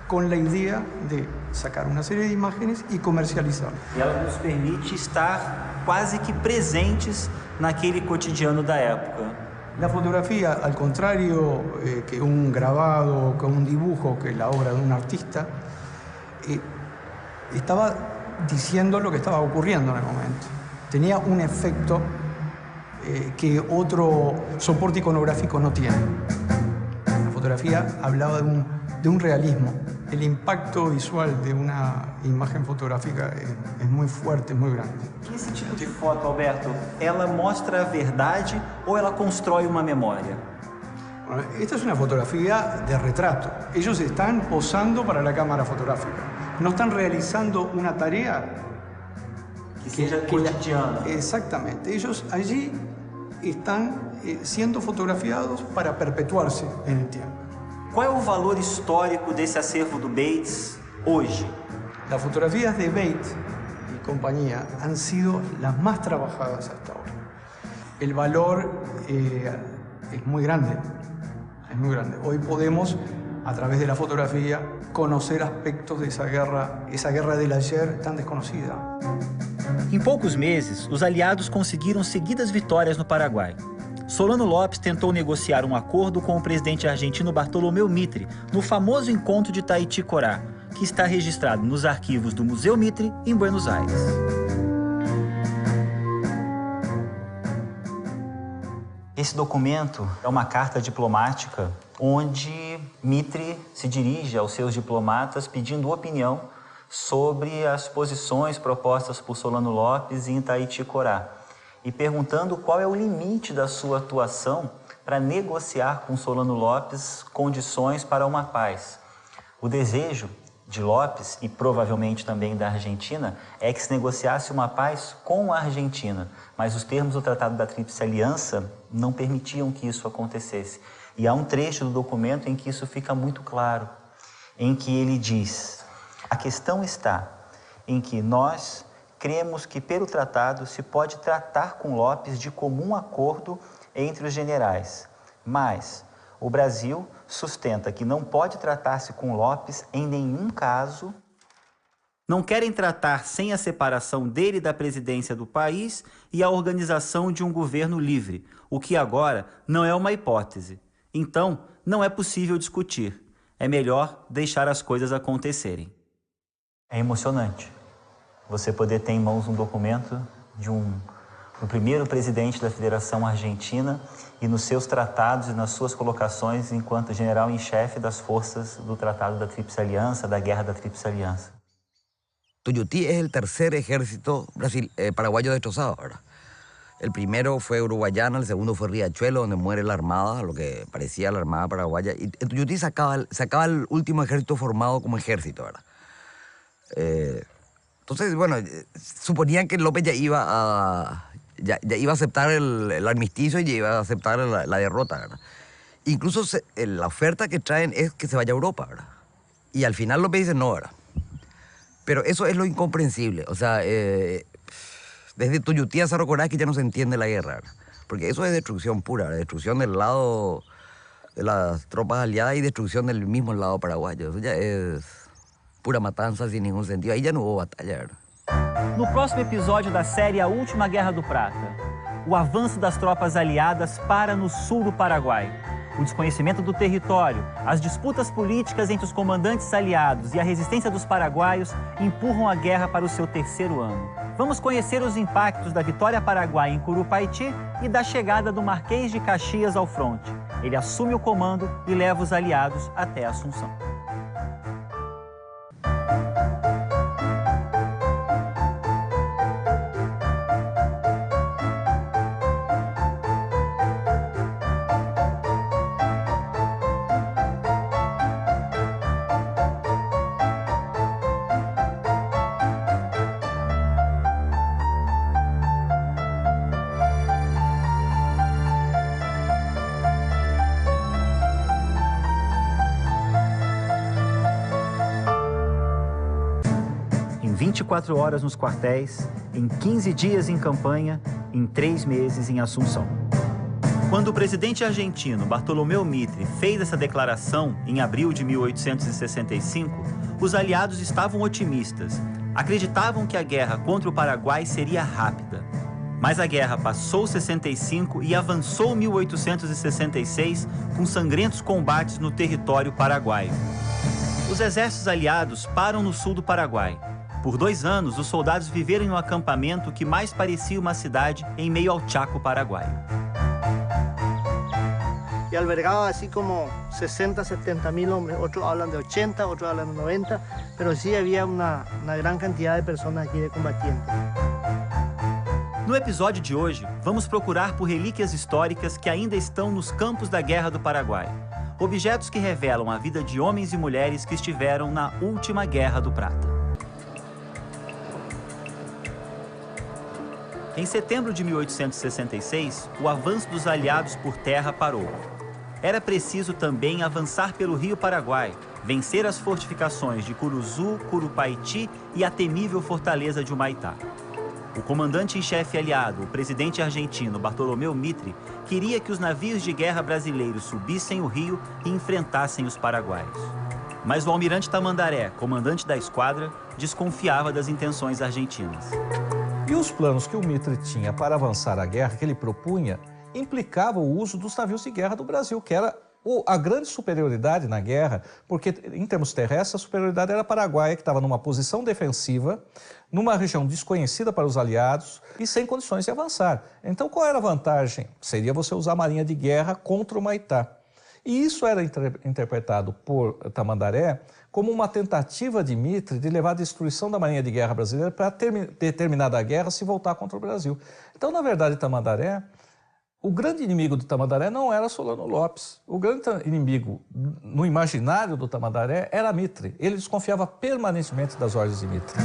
con la idea de sacar una serie de imágenes y comercializarlas. E ela nos permite estar quase que presentes naquele cotidiano da época. La fotografía, al contrario que un grabado, que un dibujo, que la obra de un artista, estaba diciendo lo que estaba ocurriendo en el momento. Tenía un efecto que otro soporte iconográfico no tiene. La fotografía hablaba de un realismo. El impacto visual de una imagen fotográfica es muy fuerte, es muy grande. Esse tipo de foto, Alberto, ela mostra a verdade ou ela constrói uma memória? Bueno, esta es una fotografía de retrato. Ellos están posando para la cámara fotográfica. No están realizando una tarea que seja cotidiana. Exactamente. Ellos allí están siendo fotografiados para perpetuarse en el tiempo. Qual é o valor histórico desse acervo do Bates hoje? Las fotografías de Bates y compañía han sido las más trabajadas hasta ahora. El valor es muy grande, es muy grande. Hoy podemos, a través de la fotografía, conocer aspectos de esa guerra del ayer tan desconocida. Em poucos meses, os aliados conseguiram seguidas vitórias no Paraguai. Solano Lopes tentou negociar um acordo com o presidente argentino Bartolomeu Mitre no famoso encontro de Taiticorá, que está registrado nos arquivos do Museu Mitre, em Buenos Aires. Esse documento é uma carta diplomática onde Mitre se dirige aos seus diplomatas pedindo opinião sobre as posições propostas por Solano Lopes em Taiticorá e perguntando qual é o limite da sua atuação para negociar com Solano Lopes condições para uma paz. O desejo de Lopes, e provavelmente também da Argentina, é que se negociasse uma paz com a Argentina, mas os termos do Tratado da Tríplice Aliança não permitiam que isso acontecesse. E há um trecho do documento em que isso fica muito claro, em que ele diz: a questão está em que nós cremos que pelo tratado se pode tratar com Lopes de comum acordo entre os generais, mas o Brasil sustenta que não pode tratar-se com Lopes em nenhum caso. Não querem tratar sem a separação dele da presidência do país e a organização de um governo livre, o que agora não é uma hipótese. Então, não é possível discutir. É melhor deixar as coisas acontecerem. É emocionante você poder ter em mãos um documento do primeiro presidente da Federação Argentina e nos seus tratados e nas suas colocações enquanto general em chefe das forças do Tratado da Tríplice Aliança, da Guerra da Tríplice Aliança. Tuyutí es el tercer ejército paraguayo destrozado, ¿verdad? El primero fue Uruguayana, el segundo fue Riachuelo, donde muere la Armada, lo que parecía la Armada paraguaya. Y en Tuyutí se acaba el último ejército formado como ejército, ¿verdad? Entonces, bueno, suponían que López ya iba a aceptar el armisticio y ya iba a aceptar la derrota, ¿verdad? Incluso la oferta que traen es que se vaya a Europa, ¿verdad? Y al final López dice no, ¿verdad? Pero eso es lo incomprensible. O sea, desde Tuyutí a Cerro Corazón ya no se entiende la guerra, ¿verdad? Porque eso es destrucción pura, ¿verdad? Destrucción del lado de las tropas aliadas y destrucción del mismo lado paraguayo. Eso ya es pura matança sem nenhum sentido. Aí já não houve batalha. No próximo episódio da série A Última Guerra do Prata, o avanço das tropas aliadas para no sul do Paraguai. O desconhecimento do território, as disputas políticas entre os comandantes aliados e a resistência dos paraguaios empurram a guerra para o seu terceiro ano. Vamos conhecer os impactos da vitória paraguaia em Curupaiti e da chegada do Marquês de Caxias ao fronte. Ele assume o comando e leva os aliados até Assunção. 24 horas nos quartéis, em 15 dias em campanha, em 3 meses em Assunção. Quando o presidente argentino Bartolomeu Mitre fez essa declaração em abril de 1865, os aliados estavam otimistas. Acreditavam que a guerra contra o Paraguai seria rápida. Mas a guerra passou 65 e avançou 1866 com sangrentos combates no território paraguaio. Os exércitos aliados param no sul do Paraguai. Por 2 anos, os soldados viveram em um acampamento que mais parecia uma cidade em meio ao Chaco paraguaio. Y albergaba así como 60, 70 mil hombres. Otros hablan de 80, otros hablan de 90, pero sí había una gran cantidad de personas aquí de combatientes. No episódio de hoje, vamos procurar por relíquias históricas que ainda estão nos campos da Guerra do Paraguai. Objetos que revelam a vida de homens e mulheres que estiveram na última Guerra do Prata. Em setembro de 1866, o avanço dos aliados por terra parou. Era preciso também avançar pelo Rio Paraguai, vencer as fortificações de Curuzu, Curupaiti e a temível fortaleza de Humaitá. O comandante em chefe aliado, o presidente argentino Bartolomeu Mitre, queria que os navios de guerra brasileiros subissem o rio e enfrentassem os paraguaios. Mas o almirante Tamandaré, comandante da esquadra, desconfiava das intenções argentinas. E os planos que o Mitre tinha para avançar a guerra que ele propunha implicava o uso dos navios de guerra do Brasil, que era a grande superioridade na guerra, porque em termos terrestres a superioridade era paraguaia, que estava numa posição defensiva, numa região desconhecida para os aliados e sem condições de avançar. Então qual era a vantagem? Seria você usar a marinha de guerra contra o Humaitá. E isso era interpretado por Tamandaré como uma tentativa de Mitre de levar a destruição da marinha de guerra brasileira para terminada a guerra se voltar contra o Brasil. Então, na verdade, Tamandaré, o grande inimigo do Tamandaré não era Solano Lopes. O grande inimigo no imaginário do Tamandaré era Mitre. Ele desconfiava permanentemente das ordens de Mitre.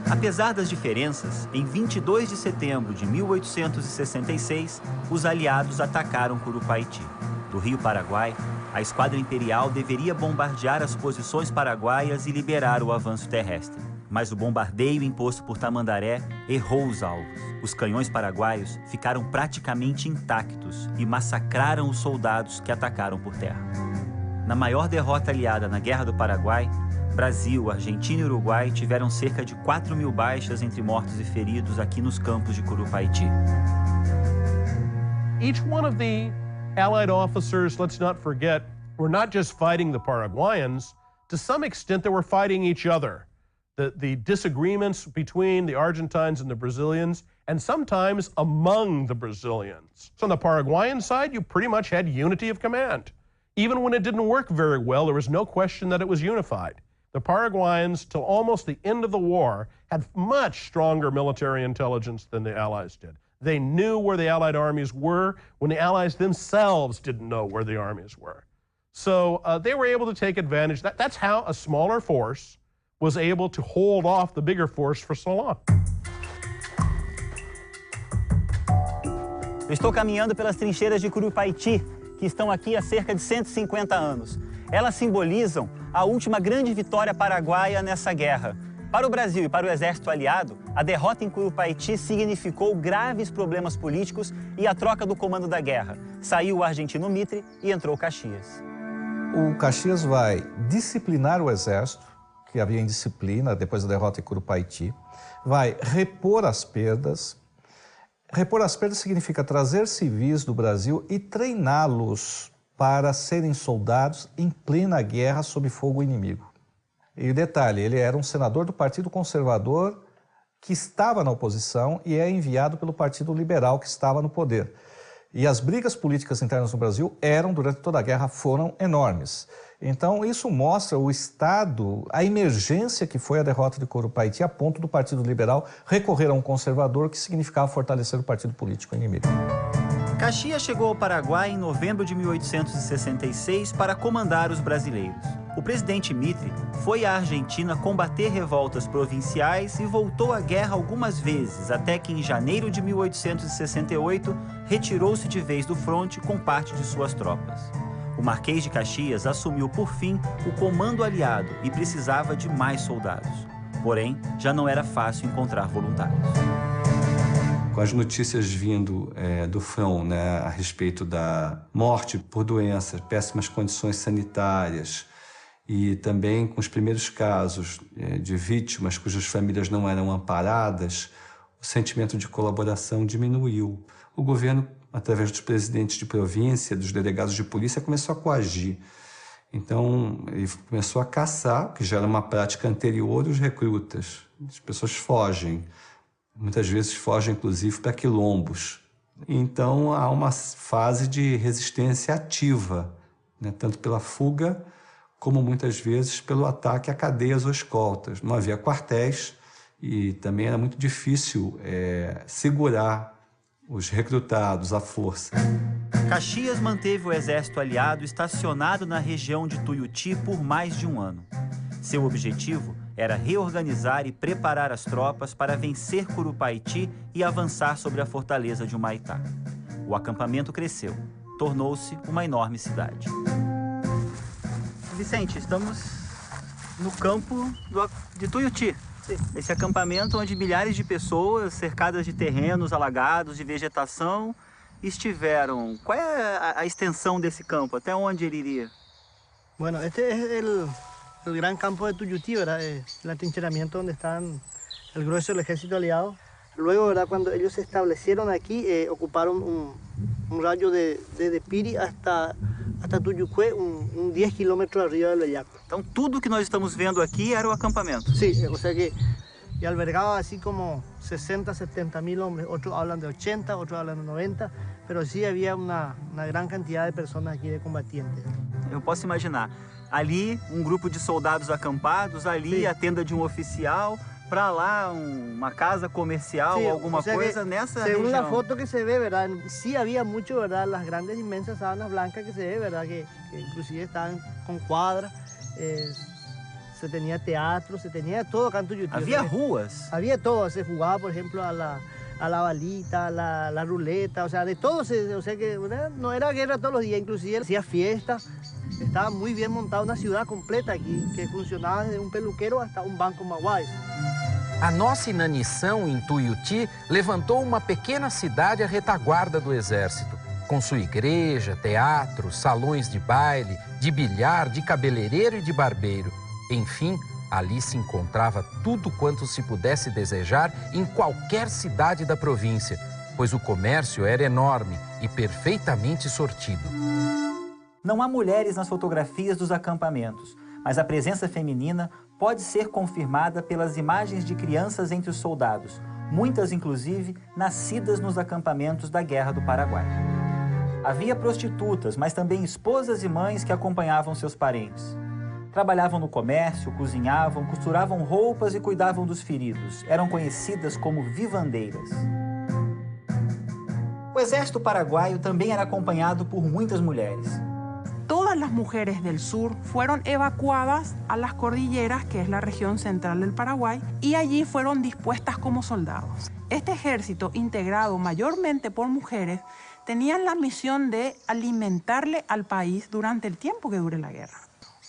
Apesar das diferenças, em 22 de setembro de 1866, os aliados atacaram Curupaiti. Do Rio Paraguai, a esquadra imperial deveria bombardear as posições paraguaias e liberar o avanço terrestre. Mas o bombardeio imposto por Tamandaré errou os alvos. Os canhões paraguaios ficaram praticamente intactos e massacraram os soldados que atacaram por terra. Na maior derrota aliada na Guerra do Paraguai, Brasil, Argentina e Uruguai tiveram cerca de 4.000 baixas entre mortos e feridos aqui nos campos de Curupaiti. Each one of the Allied officers, let's not forget, were not just fighting the Paraguayans. To some extent, they were fighting each other. The disagreements between the Argentines and the Brazilians, and sometimes among the Brazilians. So on the Paraguayan side, you pretty much had unity of command. Even when it didn't work very well, there was no question that it was unified. The Paraguayans, till almost the end of the war, had much stronger military intelligence than the Allies did. They knew where the Allied armies were when the Allies themselves didn't know where the armies were. So they were able to take advantage. That's how a smaller force was able to hold off the bigger force for so long. Eu estou caminhando pelas trincheiras de Curupaiti, que estão aqui há cerca de 150 anos. Elas simbolizam a última grande vitória paraguaia nessa guerra. Para o Brasil e para o exército aliado, a derrota em Curupaiti significou graves problemas políticos e a troca do comando da guerra. Saiu o argentino Mitre e entrou Caxias. O Caxias vai disciplinar o exército, que havia indisciplina depois da derrota em Curupaiti, vai repor as perdas. Repor as perdas significa trazer civis do Brasil e treiná-los para serem soldados em plena guerra sob fogo inimigo. E o detalhe, ele era um senador do Partido Conservador que estava na oposição e é enviado pelo Partido Liberal que estava no poder. E as brigas políticas internas no Brasil durante toda a guerra, foram enormes. Então, isso mostra o estado, a emergência que foi a derrota de Curupaiti, a ponto do Partido Liberal recorrer a um conservador, que significava fortalecer o partido político inimigo. Caxias chegou ao Paraguai em novembro de 1866 para comandar os brasileiros. O presidente Mitre foi à Argentina combater revoltas provinciais e voltou à guerra algumas vezes, até que em janeiro de 1868 retirou-se de vez do fronte com parte de suas tropas. O Marquês de Caxias assumiu por fim o comando aliado e precisava de mais soldados. Porém, já não era fácil encontrar voluntários. Com as notícias vindo do front, né, a respeito da morte por doenças, péssimas condições sanitárias e também com os primeiros casos de vítimas cujas famílias não eram amparadas, o sentimento de colaboração diminuiu. O governo, através dos presidentes de província, dos delegados de polícia, começou a coagir. Então, ele começou a caçar, que já era uma prática anterior, os recrutas. As pessoas fogem. Muitas vezes fogem, inclusive, para quilombos. Então, há uma fase de resistência ativa, né? Tanto pela fuga, como muitas vezes pelo ataque a cadeias ou escoltas. Não havia quartéis e também era muito difícil segurar os recrutados à força. Caxias manteve o exército aliado estacionado na região de Tuiuti por mais de um ano. Seu objetivo era reorganizar e preparar as tropas para vencer Curupaiti e avançar sobre a fortaleza de Humaitá. O acampamento cresceu, tornou-se uma enorme cidade. Vicente, estamos no campo de Tuiuti. Esse acampamento onde milhares de pessoas, cercadas de terrenos alagados, de vegetação, estiveram. Qual é a extensão desse campo? Até onde ele iria? Bueno, este es el gran campo de Tuiuti, ¿verdad? El atrincheramiento donde están el grueso del ejército aliado. Luego, ¿verdad? Cuando ellos se establecieron aquí, ocuparon un rayo desde Piri hasta Tuyucué, 10 kilómetros arriba del Bellaco. Então tudo que nós estamos vendo aqui era o acampamento? Sí, o sea que y albergaba así como 60, 70 mil hombres. Otros hablan de 80, otros hablan de 90, pero sí había una gran cantidad de personas aquí de combatientes. Eu posso imaginar, ali grupo de soldados acampados, ali a tenda de oficial, para lá uma casa comercial, sí, alguma o sea coisa nessa região. Según la foto que se ve, ¿verdad? Sí había mucho, ¿verdad? Las grandes inmensas sábanas blancas que se ve, ¿verdad? Que inclusive estaban con cuadras. Se tenía teatro, se tenía todo acá en Tuyuti. Había ruas. Había todo, se jugaba, por ejemplo, a la balita, a la ruleta, o sea, de todo, o sea que no era guerra todos los días, inclusive hacía fiestas. Estaba muy bien montada una ciudad completa aqui, que funcionava desde peluqueiro hasta banco Mauás. A nossa inanição em Tuiuti levantou uma pequena cidade à retaguarda do exército, com sua igreja, teatro, salões de baile, de bilhar, de cabeleireiro e de barbeiro. Enfim, ali se encontrava tudo quanto se pudesse desejar em qualquer cidade da província, pois o comércio era enorme e perfeitamente sortido. Não há mulheres nas fotografias dos acampamentos, mas a presença feminina pode ser confirmada pelas imagens de crianças entre os soldados, muitas inclusive nascidas nos acampamentos da Guerra do Paraguai. Havia prostitutas, mas também esposas e mães que acompanhavam seus parentes. Trabalhavam no comércio, cozinhavam, costuravam roupas e cuidavam dos feridos. Eram conhecidas como vivandeiras. O exército paraguaio também era acompanhado por muitas mulheres. Todas las mujeres del sur fueron evacuadas a las cordilleras, que es la región central del Paraguay, y allí fueron dispuestas como soldados. Este ejército, integrado mayormente por mujeres, tenía la misión de alimentarle al país durante el tiempo que dure la guerra.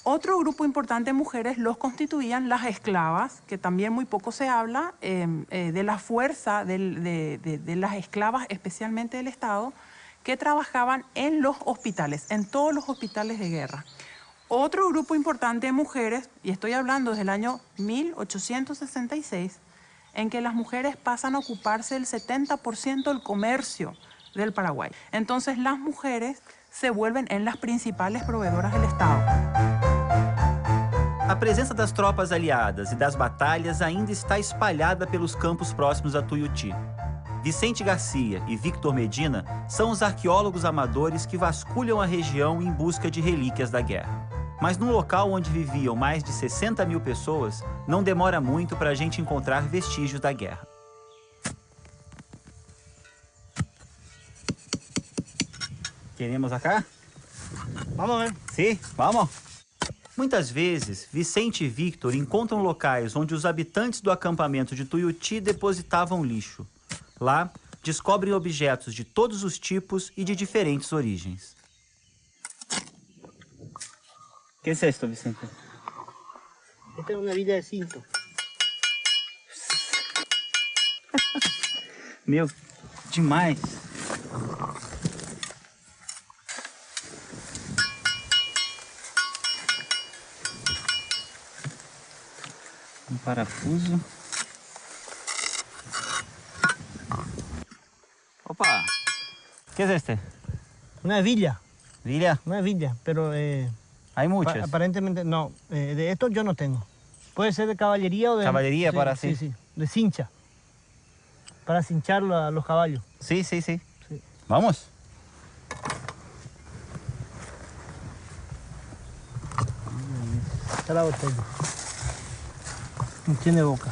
Otro grupo importante de mujeres los constituían las esclavas, que también muy poco se habla de la fuerza de las esclavas, especialmente del Estado, que trabajaban en los hospitales, en todos los hospitales de guerra. Otro grupo importante de mujeres, y estoy hablando desde el año 1866, en que las mujeres pasan a ocuparse del 70% del comercio del Paraguay. Entonces las mujeres se vuelven en las principales proveedoras del Estado. A presença das tropas aliadas e das batalhas ainda está espalhada pelos campos próximos a Tuiuti. Vicente Garcia e Victor Medina são os arqueólogos amadores que vasculham a região em busca de relíquias da guerra. Mas num local onde viviam mais de 60 mil pessoas, não demora muito para a gente encontrar vestígios da guerra. Queremos acá? Vamos ver. Sim, vamos. Muitas vezes, Vicente e Victor encontram locais onde os habitantes do acampamento de Tuiuti depositavam lixo. Lá, descobrem objetos de todos os tipos e de diferentes origens. O que é isso, Vicente? Esta é uma bilha de cinto. Meu, demais. Um parafuso. Opa! ¿Qué es este? Una villa. ¿Villa? Una villa, pero... ¿Hay muchas? Aparentemente no. De estos yo no tengo. Puede ser de caballería o de... ¿Caballería sí, para sí? Sí, de cincha. Para cinchar los caballos. Sí. ¿Vamos? Está la botella. No tiene boca.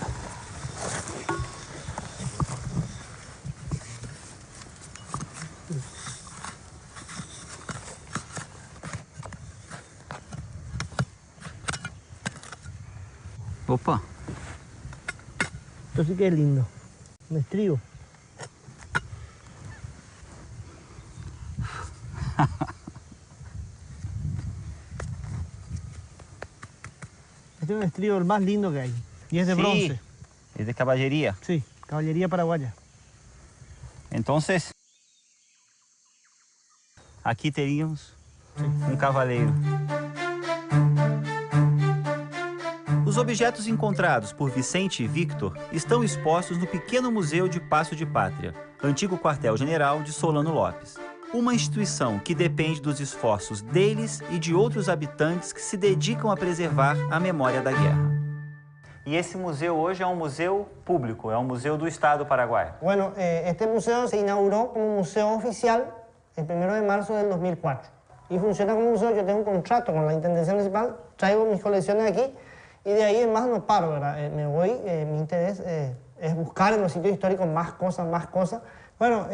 Opa. Esto sí que es lindo. Un estribo. Este es un estribo el más lindo que hay. Y es de bronce. Es de caballería. Sí, caballería paraguaya. Entonces, aqui teríamos um cavaleiro. Os objetos encontrados por Vicente e Victor estão expostos no pequeno museu de Paço de Pátria, antigo quartel-general de Solano Lopes. Uma instituição que depende dos esforços deles e de outros habitantes que se dedicam a preservar a memória da guerra. E esse museu hoje é um museu público, é um museu do Estado paraguaio. Bueno, este museo se inauguró como museo oficial el 1 de marzo del 2004. Y funciona como museo, yo tengo un contrato con la Intendencia Municipal, traigo mis colecciones aquí y de ahí en más no paro, ¿verdad? Me voy, mi interés es buscar en los sitios históricos más cosas. Bueno,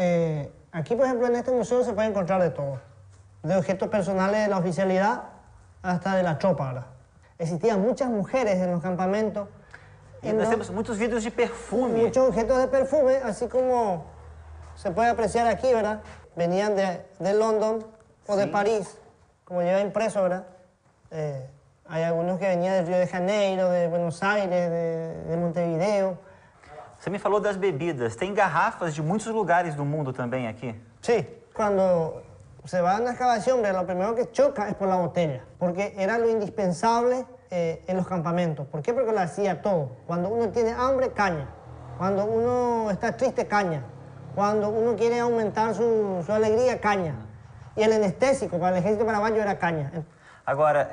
aquí por ejemplo en este museo se puede encontrar de todo, de objetos personales de la oficialidad hasta de la tropa, ¿verdad? Existían muchas mujeres en los campamentos. E nós temos muitos vidros de perfume. Muchos objetos de perfume, así como se puede apreciar aquí, ¿verdad? Venían de London o de París, como lleva impreso, ¿verdad? Hay algunos que venían del Río de Janeiro, de Buenos Aires, de Montevideo. Você me falou das bebidas. Tem garrafas de muitos lugares do mundo também aqui? Sí, cuando se va a una excavación, lo primero que choca es por la botella, porque era lo indispensable en los campamentos. ¿Por qué? Porque lo hacía todo. Cuando uno tiene hambre, caña. Cuando uno está triste, caña. Cuando uno quiere aumentar su alegría, caña. E el anestésico para el ejército paraguayo era caña. Agora,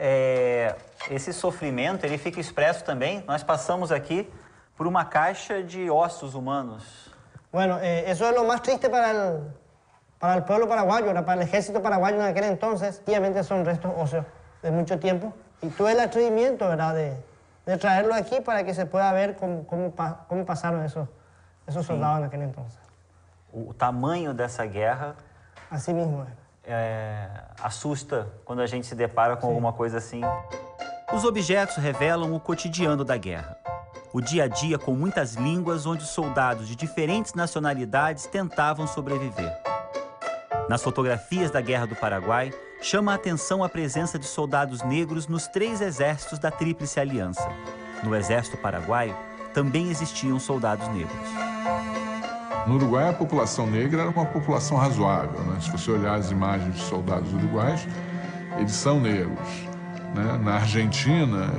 esse sofrimento, ele fica expresso também. Nós passamos aqui por uma caixa de ossos humanos. Bueno, eso es lo más triste para el pueblo paraguayo, para el ejército paraguayo en aquel entonces. Obviamente son restos óseos de mucho tiempo. Y tuve el atrevimiento, ¿verdad?, de traerlo aquí para que se pueda ver cómo pasaron esos soldados en aquel entonces. O tamanho dessa guerra... Assim mesmo assusta quando a gente se depara com alguma coisa assim. Os objetos revelam o cotidiano da guerra. O dia a dia com muitas línguas onde soldados de diferentes nacionalidades tentavam sobreviver. Nas fotografias da Guerra do Paraguai, chama a atenção a presença de soldados negros nos 3 exércitos da Tríplice Aliança. No exército paraguaio, também existiam soldados negros. No Uruguai, a população negra era uma população razoável, né? Se você olhar as imagens de soldados uruguaios, eles são negros, né? Na Argentina,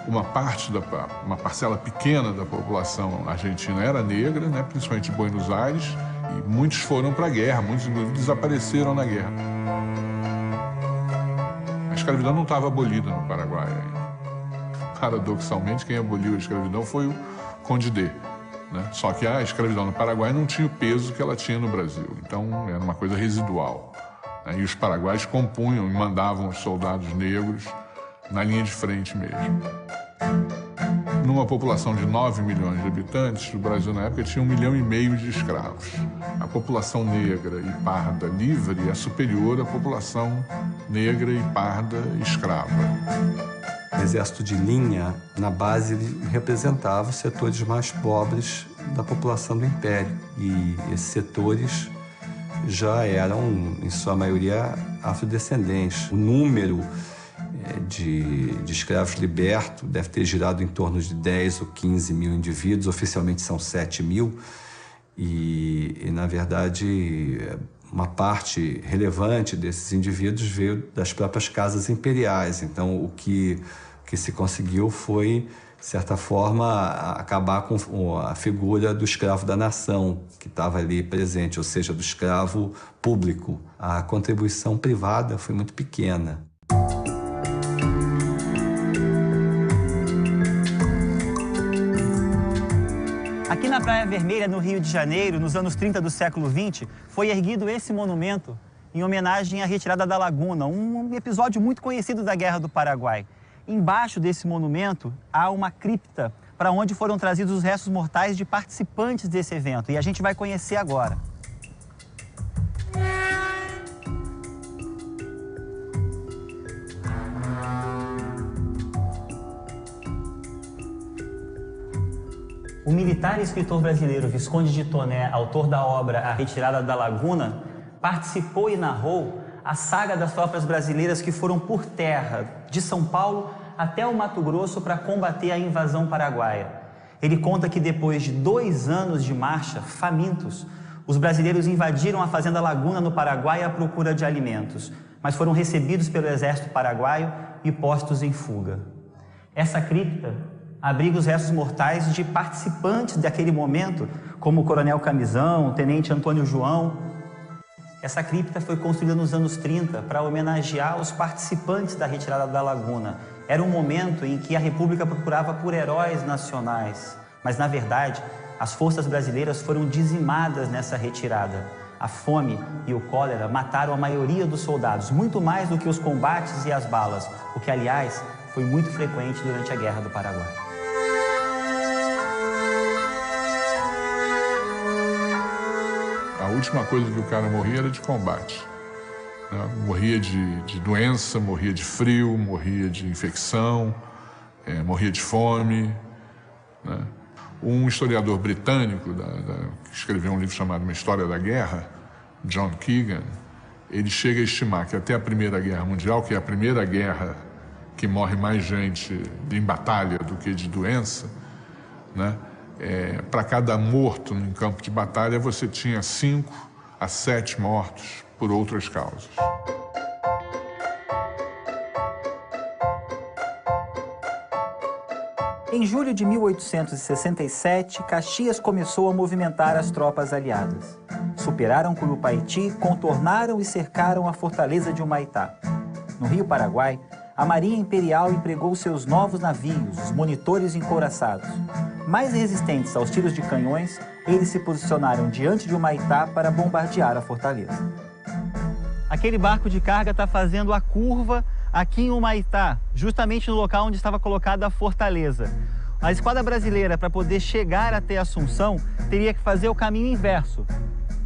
uma parcela pequena da população argentina era negra, né? Principalmente em Buenos Aires, e muitos foram para a guerra, muitos desapareceram na guerra. A escravidão não estava abolida no Paraguai ainda. Paradoxalmente, quem aboliu a escravidão foi o Conde D. Né? Só que a escravidão no Paraguai não tinha o peso que ela tinha no Brasil, então era uma coisa residual. Né? E os paraguaios compunham e mandavam os soldados negros na linha de frente mesmo. Numa população de 9 milhões de habitantes, o Brasil na época tinha 1,5 milhão de escravos. A população negra e parda livre é superior à população negra e parda escrava. O exército de linha, na base, ele representava os setores mais pobres da população do Império. E esses setores já eram, em sua maioria, afrodescendentes. O número de escravos libertos deve ter girado em torno de 10 ou 15 mil indivíduos, oficialmente são 7 mil. E na verdade, uma parte relevante desses indivíduos veio das próprias casas imperiais. Então, o que se conseguiu foi, de certa forma, acabar com a figura do escravo da nação, que estava ali presente, ou seja, do escravo público. A contribuição privada foi muito pequena. Aqui na Praia Vermelha, no Rio de Janeiro, nos anos 30 do século XX, foi erguido esse monumento em homenagem à retirada da Laguna, um episódio muito conhecido da Guerra do Paraguai. Embaixo desse monumento há uma cripta para onde foram trazidos os restos mortais de participantes desse evento, e a gente vai conhecer agora. O militar e escritor brasileiro Visconde de Toné, autor da obra A Retirada da Laguna, participou e narrou a saga das tropas brasileiras que foram por terra, de São Paulo até o Mato Grosso, para combater a invasão paraguaia. Ele conta que depois de 2 anos de marcha, famintos, os brasileiros invadiram a Fazenda Laguna, no Paraguai, à procura de alimentos, mas foram recebidos pelo exército paraguaio e postos em fuga. Essa cripta abriga os restos mortais de participantes daquele momento, como o Coronel Camisão, o Tenente Antônio João. Essa cripta foi construída nos anos 30 para homenagear os participantes da retirada da Laguna. Era um momento em que a República procurava por heróis nacionais, mas, na verdade, as forças brasileiras foram dizimadas nessa retirada. A fome e o cólera mataram a maioria dos soldados, muito mais do que os combates e as balas, o que, aliás, foi muito frequente durante a Guerra do Paraguai. A última coisa que o cara morria era de combate. Né? Morria de doença, morria de frio, morria de infecção, morria de fome. Né? Um historiador britânico que escreveu um livro chamado Uma História da Guerra, John Keegan, ele chega a estimar que até a Primeira Guerra Mundial, que é a primeira guerra que morre mais gente em batalha do que de doença, né? Para cada morto em campo de batalha, você tinha 5 a 7 mortos por outras causas. Em julho de 1867, Caxias começou a movimentar as tropas aliadas. Superaram Curupaiti, contornaram e cercaram a fortaleza de Humaitá. No Rio Paraguai, a Marinha Imperial empregou seus novos navios, os monitores encouraçados. Mais resistentes aos tiros de canhões, eles se posicionaram diante de Humaitá para bombardear a fortaleza. Aquele barco de carga está fazendo a curva aqui em Humaitá, justamente no local onde estava colocada a fortaleza. A esquadra brasileira, para poder chegar até Assunção, teria que fazer o caminho inverso,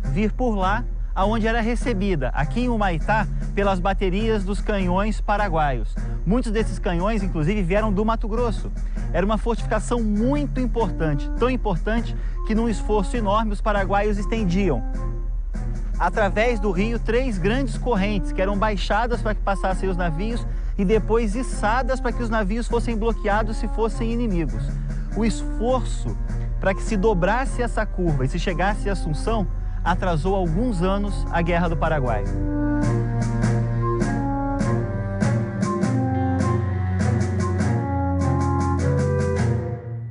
vir por lá, aonde era recebida, aqui em Humaitá, pelas baterias dos canhões paraguaios. Muitos desses canhões, inclusive, vieram do Mato Grosso. Era uma fortificação muito importante, tão importante que, num esforço enorme, os paraguaios estendiam, através do rio, 3 grandes correntes, que eram baixadas para que passassem os navios e depois içadas para que os navios fossem bloqueados se fossem inimigos. O esforço para que se dobrasse essa curva e se chegasse a Assunção atrasou alguns anos a Guerra do Paraguai.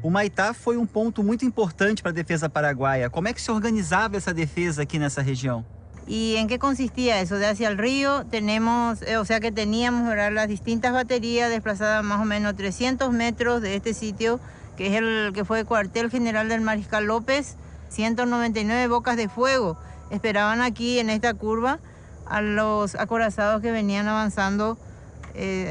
Humaitá foi um ponto muito importante para a defesa paraguaia. Como é que se organizava essa defesa aqui nessa região? ¿Y en qué consistía eso? De hacia el río tenemos, o sea que teníamos, ¿verdad?, las distintas baterías desplazadas más o menos 300 metros de este sitio, que es el que fue cuartel general del Mariscal López. 199 bocas de fuego esperaban aquí en esta curva a los acorazados que venían avanzando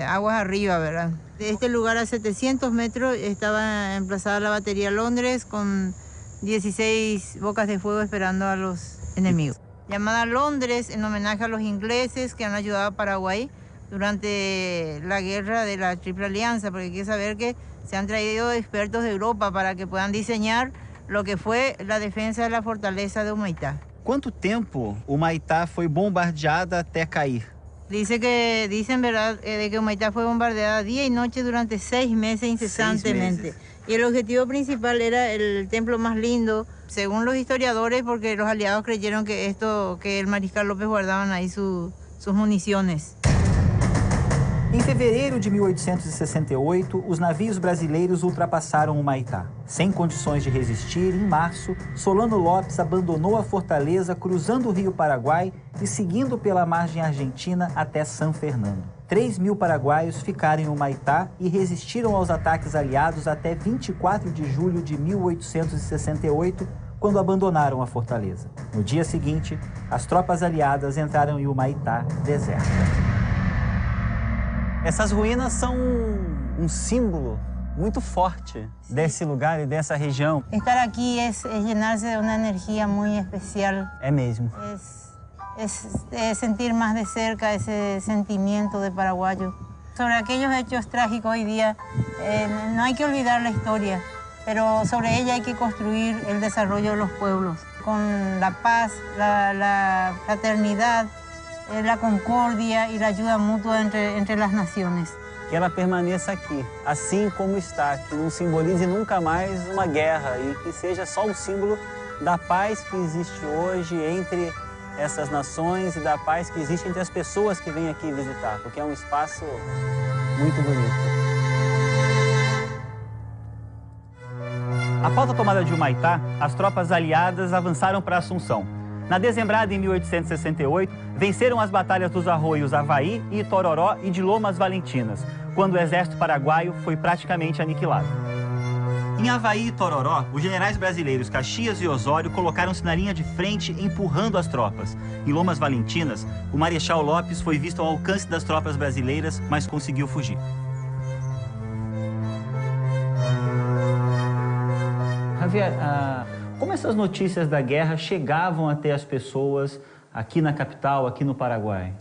aguas arriba, ¿verdad? De este lugar a 700 metros estaba emplazada la batería Londres con 16 bocas de fuego esperando a los enemigos. Llamada Londres en homenaje a los ingleses que han ayudado a Paraguay durante la guerra de la Triple Alianza, porque hay que saber que se han traído expertos de Europa para que puedan diseñar lo que fue la defensa de la fortaleza de Humaitá. Quanto tempo Humaitá foi bombardeada até cair? Dicen verdad de que Humaitá fue bombardeada día y noche durante 6 meses incesantemente. 6 meses. Y el objetivo principal era el templo más lindo, según los historiadores, porque los aliados creyeron que el mariscal López guardaban ahí sus municiones. Em fevereiro de 1868, os navios brasileiros ultrapassaram Humaitá. Sem condições de resistir, em março, Solano Lopes abandonou a fortaleza cruzando o rio Paraguai e seguindo pela margem argentina até San Fernando. 3.000 paraguaios ficaram em Humaitá e resistiram aos ataques aliados até 24 de julho de 1868, quando abandonaram a fortaleza. No dia seguinte, as tropas aliadas entraram em Humaitá deserta. Essas ruínas são um símbolo muito forte desse lugar e dessa região. Estar aqui é llenar-se de uma energia muito especial. É mesmo. É sentir mais de cerca esse sentimento de paraguaio. Sobre aqueles hechos trágicos hoy día, no hay que olvidar la historia, pero sobre ella hay que construir el desarrollo de los pueblos, con la paz, la fraternidad, la concordia y la ayuda mutua entre las naciones. Que ela permaneça aqui, assim como está, que não simbolize nunca mais uma guerra e que seja só um símbolo da paz que existe hoje entre essas nações e da paz que existe entre as pessoas que vêm aqui visitar, porque é um espaço muito bonito. Após a tomada de Humaitá, as tropas aliadas avançaram para Assunção. Na dezembrada em 1868, venceram as batalhas dos arroios Havaí e Itororó e de Lomas Valentinas, quando o exército paraguaio foi praticamente aniquilado. Em Havaí e Itororó, os generais brasileiros Caxias e Osório colocaram-se na linha de frente, empurrando as tropas. Em Lomas Valentinas, o Marechal Lopes foi visto ao alcance das tropas brasileiras, mas conseguiu fugir. Javier, como essas notícias da guerra chegavam até as pessoas aqui na capital, aqui no Paraguai?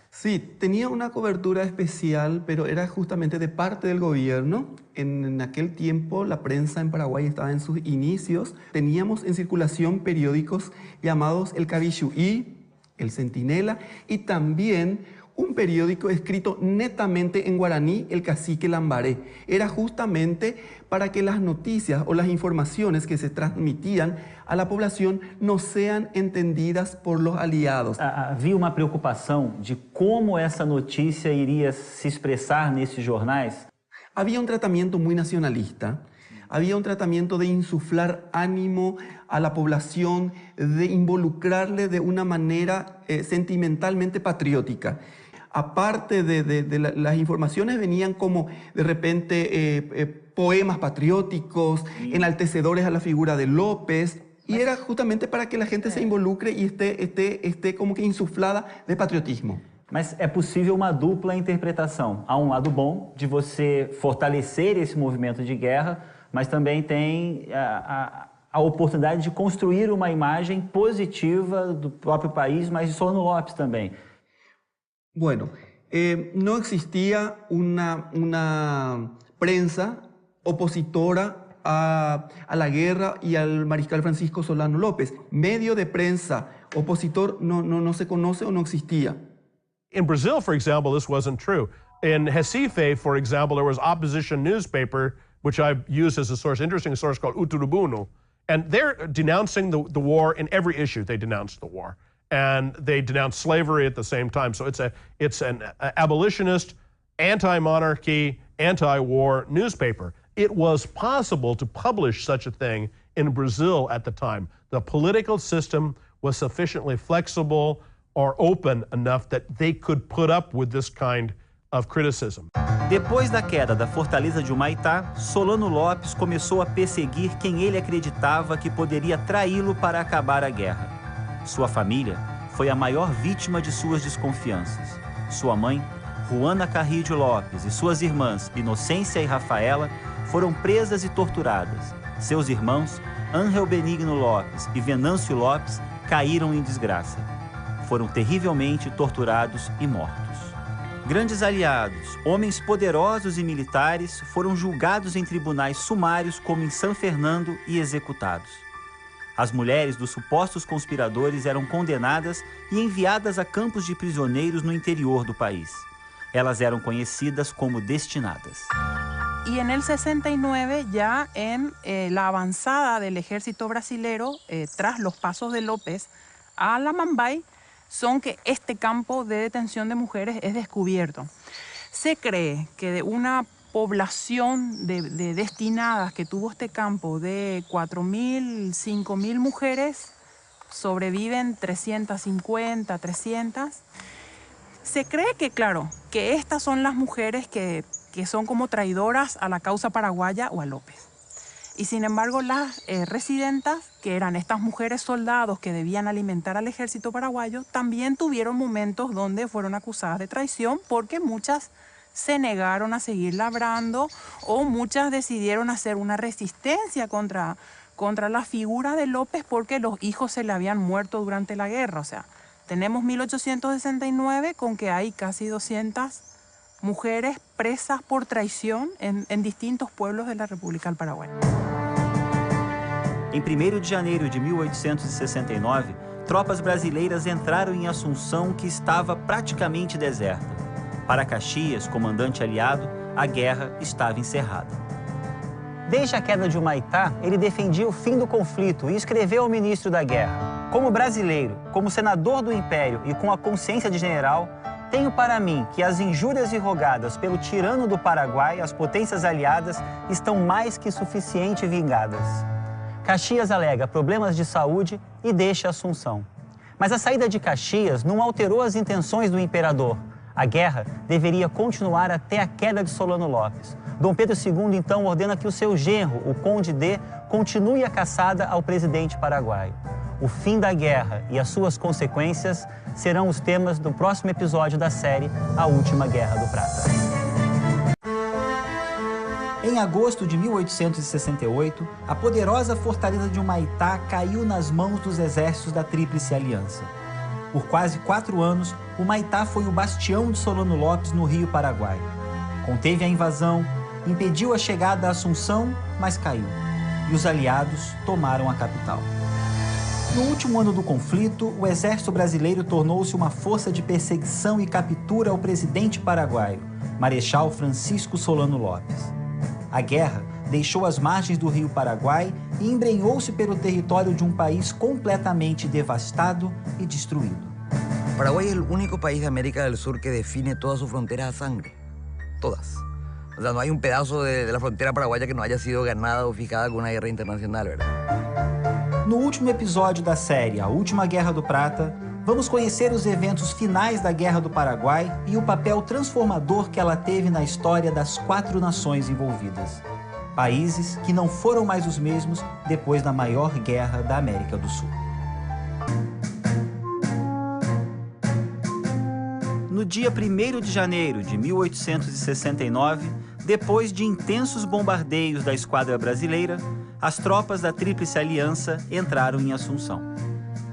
Sí, tenía una cobertura especial, pero era justamente de parte del gobierno. En aquel tiempo la prensa en Paraguay estaba en sus inicios. Teníamos en circulación periódicos llamados El Cabichuí, El Centinela y también un periódico escrito netamente en guaraní, El Cacique Lambaré. Era justamente para que las noticias o las informaciones que se transmitían a la población no sean entendidas por los aliados. Havia uma preocupação de como essa notícia iria se expressar nesses jornais? Había un tratamiento muy nacionalista. Había un tratamiento de insuflar ánimo a la población, de involucrarle de una manera sentimentalmente patriótica. Aparte de las informaciones venían como de repente poemas patrióticos, enaltecedores a la figura de López, y era justamente para que la gente se involucre y esté como que insuflada de patriotismo. Mas é possível uma dupla interpretação. Há um lado bom de você fortalecer esse movimento de guerra, mas também tem a oportunidade de construir uma imagem positiva do próprio país, mas de Solano Lopes também. Bueno, no existía una prensa opositora a la guerra y al mariscal Francisco Solano López. Medio de prensa opositor no se conoce o no existía. In Brazil, for example, this wasn't true. In Recife, for example, there was opposition newspaper, which I've used as a source, interesting source called O Turubuno, and they're denouncing the war in every issue. They denounced the war. And they denounced slavery at the same time. So it's an abolitionist, anti-monarchy, anti-war newspaper. It was possible to publish such a thing in Brazil at the time. The political system was sufficiently flexible or open enough that they could put up with this kind of criticism. Depois da queda da fortaleza de Humaitá, Solano Lopes começou a perseguir quem ele acreditava que poderia traí-lo para acabar a guerra. Sua família foi a maior vítima de suas desconfianças. Sua mãe, Juana Carrillo Lopes, e suas irmãs, Inocência e Rafaela, foram presas e torturadas. Seus irmãos, Ángel Benigno Lopes e Venâncio Lopes, caíram em desgraça. Foram terrivelmente torturados e mortos. Grandes aliados, homens poderosos e militares, foram julgados em tribunais sumários como em San Fernando e executados. As mulheres dos supostos conspiradores eram condenadas e enviadas a campos de prisioneiros no interior do país. Elas eram conhecidas como destinadas. Y en el 69, ya en la avanzada del ejército brasilero, tras los pasos de López a la Mambay, son que este campo de detención de mujeres es descubierto. Se cree que de una población de destinadas que tuvo este campo de 4.000, 5.000 mujeres, sobreviven 350, 300. Se cree que, claro, que estas son las mujeres que son como traidoras a la causa paraguaya o a López. Y sin embargo, las residentas, que eran estas mujeres soldados que debían alimentar al ejército paraguayo, también tuvieron momentos donde fueron acusadas de traición porque muchas se negaron a seguir labrando o muchas decidieron hacer una resistencia contra la figura de López porque los hijos se le habían muerto durante la guerra. O sea, tenemos 1869 con que hay casi 200 mujeres presas por traición en distintos pueblos de la República del Paraguay. Em 1º de janeiro de 1869, tropas brasileiras entraram em Assunção, que estava praticamente deserta. Para Caxias, comandante aliado, a guerra estava encerrada. Desde a queda de Humaitá, ele defendia o fim do conflito e escreveu ao ministro da Guerra: como brasileiro, como senador do Império e com a consciência de general, tenho para mim que as injúrias irrogadas pelo tirano do Paraguai às potências aliadas estão mais que suficiente vingadas. Caxias alega problemas de saúde e deixa Assunção. Mas a saída de Caxias não alterou as intenções do imperador. A guerra deveria continuar até a queda de Solano Lopes. Dom Pedro II, então, ordena que o seu genro, o Conde D, continue a caçada ao presidente paraguaio. O fim da guerra e as suas consequências serão os temas do próximo episódio da série A Última Guerra do Prata. Em agosto de 1868, a poderosa fortaleza de Humaitá caiu nas mãos dos exércitos da Tríplice Aliança. Por quase 4 anos, Humaitá foi o bastião de Solano Lopes no Rio Paraguai. Conteve a invasão, impediu a chegada a Assunção, mas caiu. E os aliados tomaram a capital. No último ano do conflito, o exército brasileiro tornou-se uma força de perseguição e captura ao presidente paraguaio, Marechal Francisco Solano Lopes. A guerra deixou as margens do Rio Paraguai e embrenhou-se pelo território de um país completamente devastado e destruído. Paraguay es el único país de América del Sur que define todas sus fronteras a sangre. Todas. O sea, no hay un pedazo de la frontera paraguaya que no haya sido ganada o fijada con una guerra internacional, ¿verdad? No último episódio da série A Última Guerra do Prata, vamos conhecer os eventos finais da Guerra do Paraguai e o papel transformador que ela teve na história das 4 nações envolvidas. Países que não foram mais os mesmos depois da maior guerra da América do Sul. No dia 1º de janeiro de 1869, depois de intensos bombardeios da esquadra brasileira, as tropas da Tríplice Aliança entraram em Assunção.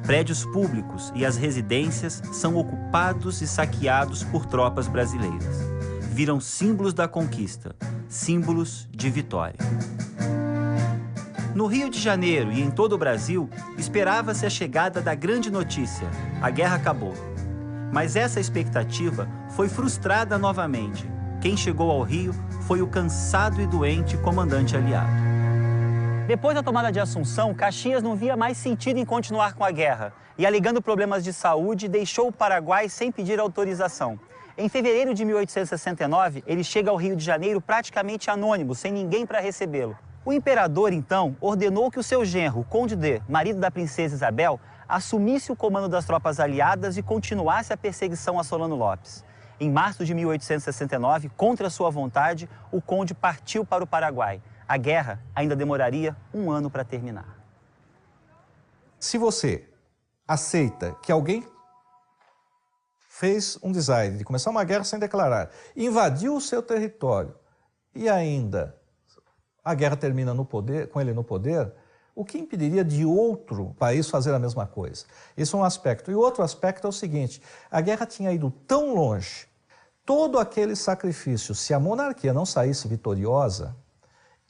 Prédios públicos e as residências são ocupados e saqueados por tropas brasileiras. Viram símbolos da conquista, símbolos de vitória. No Rio de Janeiro e em todo o Brasil, esperava-se a chegada da grande notícia: a guerra acabou. Mas essa expectativa foi frustrada novamente. Quem chegou ao Rio foi o cansado e doente comandante aliado. Depois da tomada de Assunção, Caxias não via mais sentido em continuar com a guerra e, alegando problemas de saúde, deixou o Paraguai sem pedir autorização. Em fevereiro de 1869, ele chega ao Rio de Janeiro praticamente anônimo, sem ninguém para recebê-lo. O imperador, então, ordenou que o seu genro, o Conde D, marido da princesa Isabel, assumisse o comando das tropas aliadas e continuasse a perseguição a Solano Lopes. Em março de 1869, contra sua vontade, o conde partiu para o Paraguai. A guerra ainda demoraria 1 ano para terminar. Se você aceita que alguém fez um design de começar uma guerra sem declarar, invadiu o seu território e ainda a guerra termina no poder, com ele no poder, o que impediria de outro país fazer a mesma coisa? Esse é um aspecto. E o outro aspecto é o seguinte: a guerra tinha ido tão longe, todo aquele sacrifício, se a monarquia não saísse vitoriosa,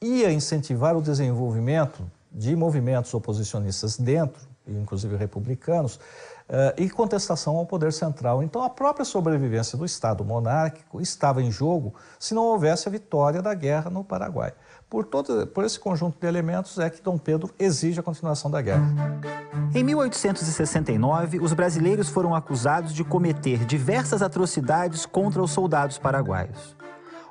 ia incentivar o desenvolvimento de movimentos oposicionistas dentro, inclusive republicanos, e contestação ao poder central. Então, a própria sobrevivência do Estado monárquico estava em jogo se não houvesse a vitória da guerra no Paraguai. Por esse conjunto de elementos é que Dom Pedro exige a continuação da guerra. Em 1869, os brasileiros foram acusados de cometer diversas atrocidades contra os soldados paraguaios.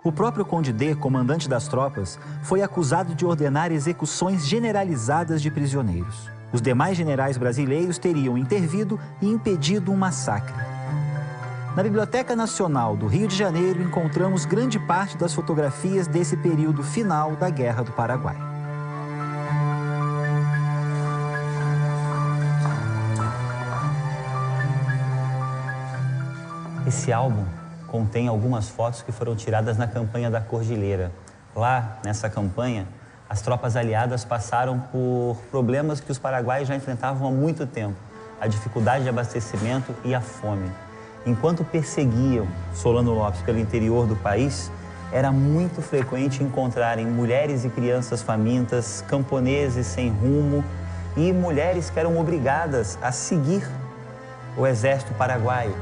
O próprio Conde D, comandante das tropas, foi acusado de ordenar execuções generalizadas de prisioneiros. Os demais generais brasileiros teriam intervido e impedido um massacre. Na Biblioteca Nacional do Rio de Janeiro encontramos grande parte das fotografias desse período final da Guerra do Paraguai. Esse álbum contém algumas fotos que foram tiradas na campanha da Cordilheira. Lá, nessa campanha, as tropas aliadas passaram por problemas que os paraguaios já enfrentavam há muito tempo: a dificuldade de abastecimento e a fome. Enquanto perseguiam Solano Lopes pelo interior do país, era muito frequente encontrarem mulheres e crianças famintas, camponeses sem rumo e mulheres que eram obrigadas a seguir o exército paraguaio.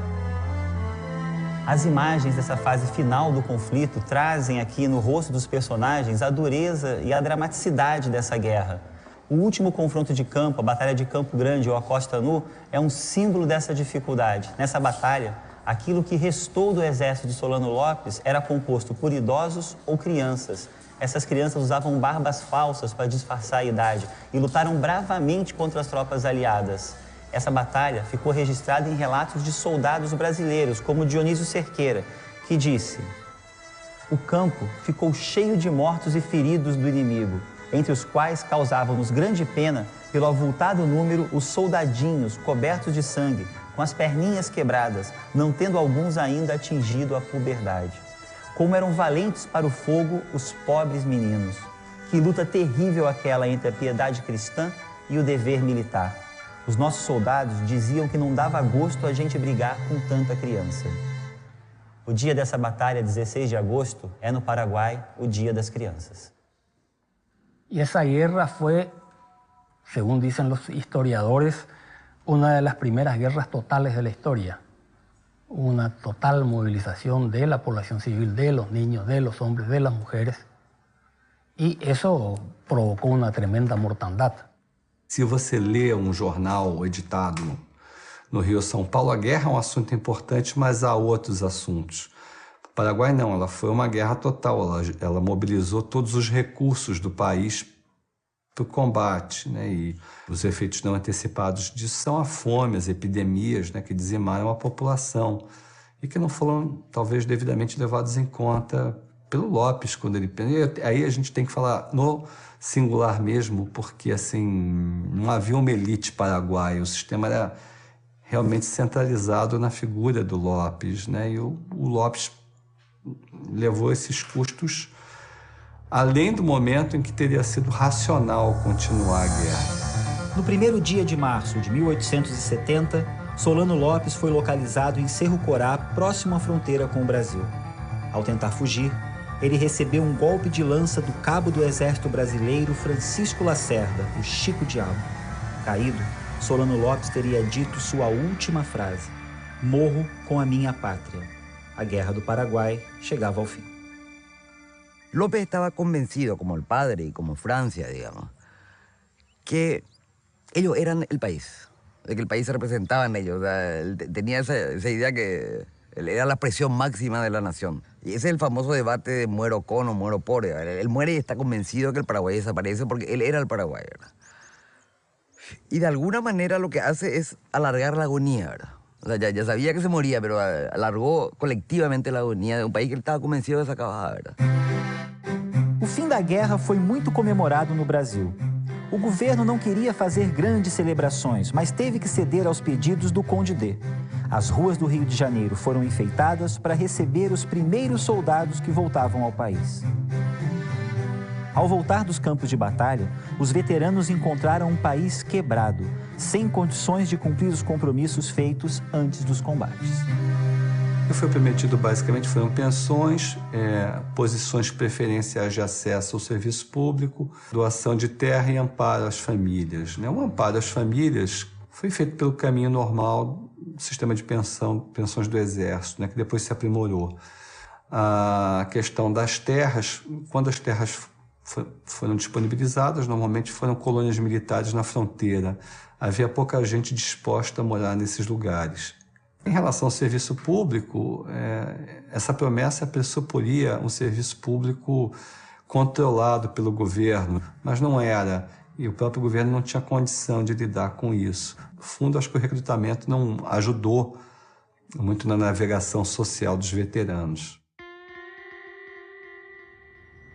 As imagens dessa fase final do conflito trazem aqui no rosto dos personagens a dureza e a dramaticidade dessa guerra. O último confronto de campo, a Batalha de Campo Grande ou a Costa Nu, é um símbolo dessa dificuldade. Nessa batalha, aquilo que restou do exército de Solano Lopes era composto por idosos ou crianças. Essas crianças usavam barbas falsas para disfarçar a idade e lutaram bravamente contra as tropas aliadas. Essa batalha ficou registrada em relatos de soldados brasileiros, como Dionísio Cerqueira, que disse: "O campo ficou cheio de mortos e feridos do inimigo, entre os quais causavam-nos grande pena pelo avultado número os soldadinhos cobertos de sangue, com as perninhas quebradas, não tendo alguns ainda atingido a puberdade. Como eram valentes para o fogo os pobres meninos. Que luta terrível aquela entre a piedade cristã e o dever militar. Os nossos soldados diziam que não dava gosto a gente brigar com tanta criança." O dia dessa batalha, 16 de agosto, é no Paraguai o Dia das Crianças. Y esa guerra fue, según dicen los historiadores, una de las primeras guerras totales de la historia. Una total movilización de la población civil, de los niños, de los hombres, de las mujeres. Y eso provocó una tremenda mortandad. Se você lê um jornal editado no Rio São Paulo, a guerra é um assunto importante, mas há outros assuntos. O Paraguai não, ela foi uma guerra total, ela mobilizou todos os recursos do país para o combate, né? E os efeitos não antecipados disso são a fome, as epidemias, né, que dizimaram a população e que não foram, talvez, devidamente levados em conta pelo Lopes, quando ele... Aí a gente tem que falar no singular mesmo, porque assim, não havia uma elite paraguaia, o sistema era realmente centralizado na figura do Lopes, né? E o Lopes levou esses custos além do momento em que teria sido racional continuar a guerra. No primeiro dia de março de 1870, Solano Lopes foi localizado em Cerro Corá, próximo à fronteira com o Brasil. Ao tentar fugir, ele recebeu um golpe de lança do cabo do exército brasileiro Francisco Lacerda, o Chico Diabo. Caído, Solano Lopes teria dito sua última frase: "Morro com a minha pátria." A Guerra do Paraguai chegava ao fim. López estaba convencido, como el padre y como Francia, digamos, que ellos eran el país, de que el país se representaban ellos. O sea, él tenía esa idea que él era la expresión máxima de la nación. Y ese es el famoso debate de muero con o muero por. Él muere y está convencido que el Paraguay desaparece porque él era el Paraguay, ¿verdad? Y de alguna manera lo que hace es alargar la agonía, ¿verdad? O sea, ya sabía que se moría, pero alargó colectivamente la agonía de un país que él estaba convencido de se acababa, ¿verdad? O fim da guerra foi muito comemorado no Brasil. O governo não queria fazer grandes celebrações, mas teve que ceder aos pedidos do Conde D. As ruas do Rio de Janeiro foram enfeitadas para receber os primeiros soldados que voltavam ao país. Ao voltar dos campos de batalha, os veteranos encontraram um país quebrado, sem condições de cumprir os compromissos feitos antes dos combates. O que foi permitido basicamente foram pensões, posições preferenciais de acesso ao serviço público, doação de terra e amparo às famílias. O amparo às famílias foi feito pelo caminho normal do sistema de pensões do Exército, que depois se aprimorou. A questão das terras, quando as terras foram disponibilizadas, normalmente foram colônias militares na fronteira. Havia pouca gente disposta a morar nesses lugares. Em relação ao serviço público, essa promessa pressuporia um serviço público controlado pelo governo, mas não era, e o próprio governo não tinha condição de lidar com isso. No fundo, acho que o recrutamento não ajudou muito na navegação social dos veteranos.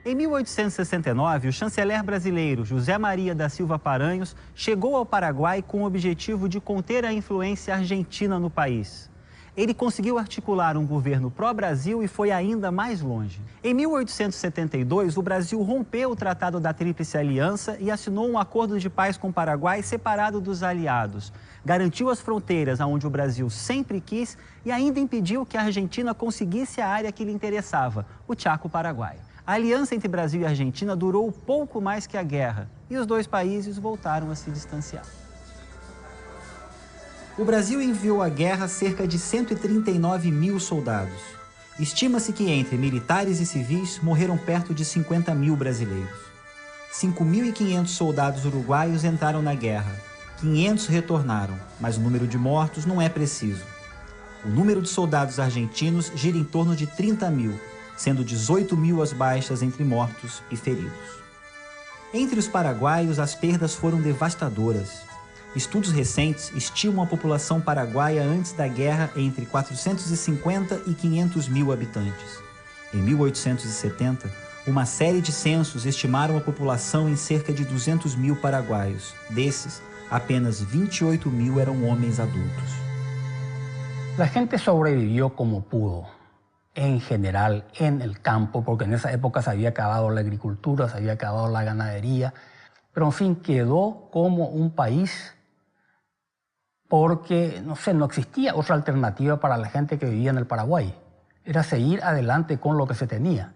Em 1869, o chanceler brasileiro José Maria da Silva Paranhos chegou ao Paraguai com o objetivo de conter a influência argentina no país. Ele conseguiu articular um governo pró-Brasil e foi ainda mais longe. Em 1872, o Brasil rompeu o Tratado da Tríplice Aliança e assinou um acordo de paz com o Paraguai separado dos aliados. Garantiu as fronteiras aonde o Brasil sempre quis e ainda impediu que a Argentina conseguisse a área que lhe interessava, o Chaco-Paraguai. A aliança entre Brasil e Argentina durou pouco mais que a guerra e os dois países voltaram a se distanciar. O Brasil enviou à guerra cerca de 139 mil soldados. Estima-se que entre militares e civis morreram perto de 50 mil brasileiros. 5.500 soldados uruguaios entraram na guerra, 500 retornaram, mas o número de mortos não é preciso. O número de soldados argentinos gira em torno de 30 mil, sendo 18 mil as baixas entre mortos e feridos. Entre os paraguaios, as perdas foram devastadoras. Estudos recentes estimam a população paraguaia antes da guerra entre 450 e 500 mil habitantes. Em 1870, uma série de censos estimaram a população em cerca de 200 mil paraguaios. Desses, apenas 28 mil eram homens adultos. La gente sobrevivió como pudo. En general en el campo, porque en esa época se había acabado la agricultura, se había acabado la ganadería, pero en fin, quedó como un país porque, no existía otra alternativa para la gente que vivía en el Paraguay. Era seguir adelante con lo que se tenía.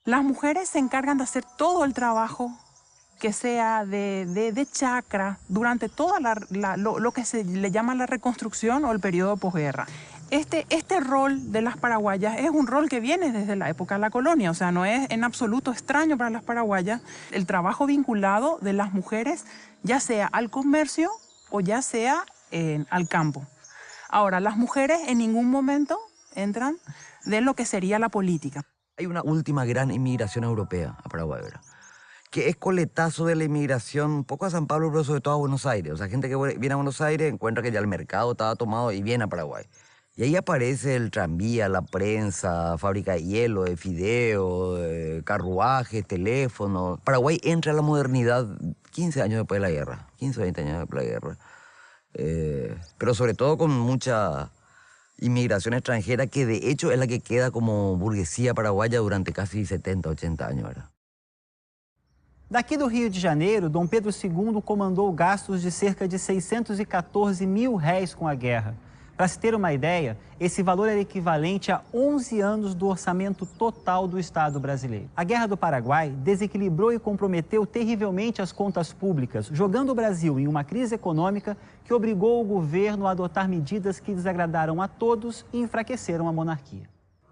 Las mujeres se encargan de hacer todo el trabajo que sea de chacra durante toda lo que se le llama la reconstrucción o el periodo de posguerra. Este rol de las paraguayas es un rol que viene desde la época de la colonia, o sea, no es en absoluto extraño para las paraguayas el trabajo vinculado de las mujeres, ya sea al comercio o ya sea al campo. Ahora, las mujeres en ningún momento entran de lo que sería la política. Hay una última gran inmigración europea a Paraguay, ¿verdad? Que es coletazo de la inmigración un poco a San Pablo, pero sobre todo a Buenos Aires. O sea, gente que viene a Buenos Aires encuentra que ya el mercado estaba tomado y viene a Paraguay. Y ahí aparece el tranvía, la prensa, fábrica de hielo, de fideo, de carruajes, teléfonos. Paraguay entra a la modernidad 15 años después de la guerra, 15 o 20 años después de la guerra. Pero sobre todo con mucha inmigración extranjera, que de hecho es la que queda como burguesía paraguaya durante casi 70, 80 años, ¿verdad? Daqui do Rio de Janeiro, Dom Pedro II comandou gastos de cerca de 614 mil réis com a guerra. Para se ter uma ideia, esse valor era equivalente a 11 anos do orçamento total do Estado brasileiro. A Guerra do Paraguai desequilibrou e comprometeu terrivelmente as contas públicas, jogando o Brasil em uma crise econômica que obrigou o governo a adotar medidas que desagradaram a todos e enfraqueceram a monarquia.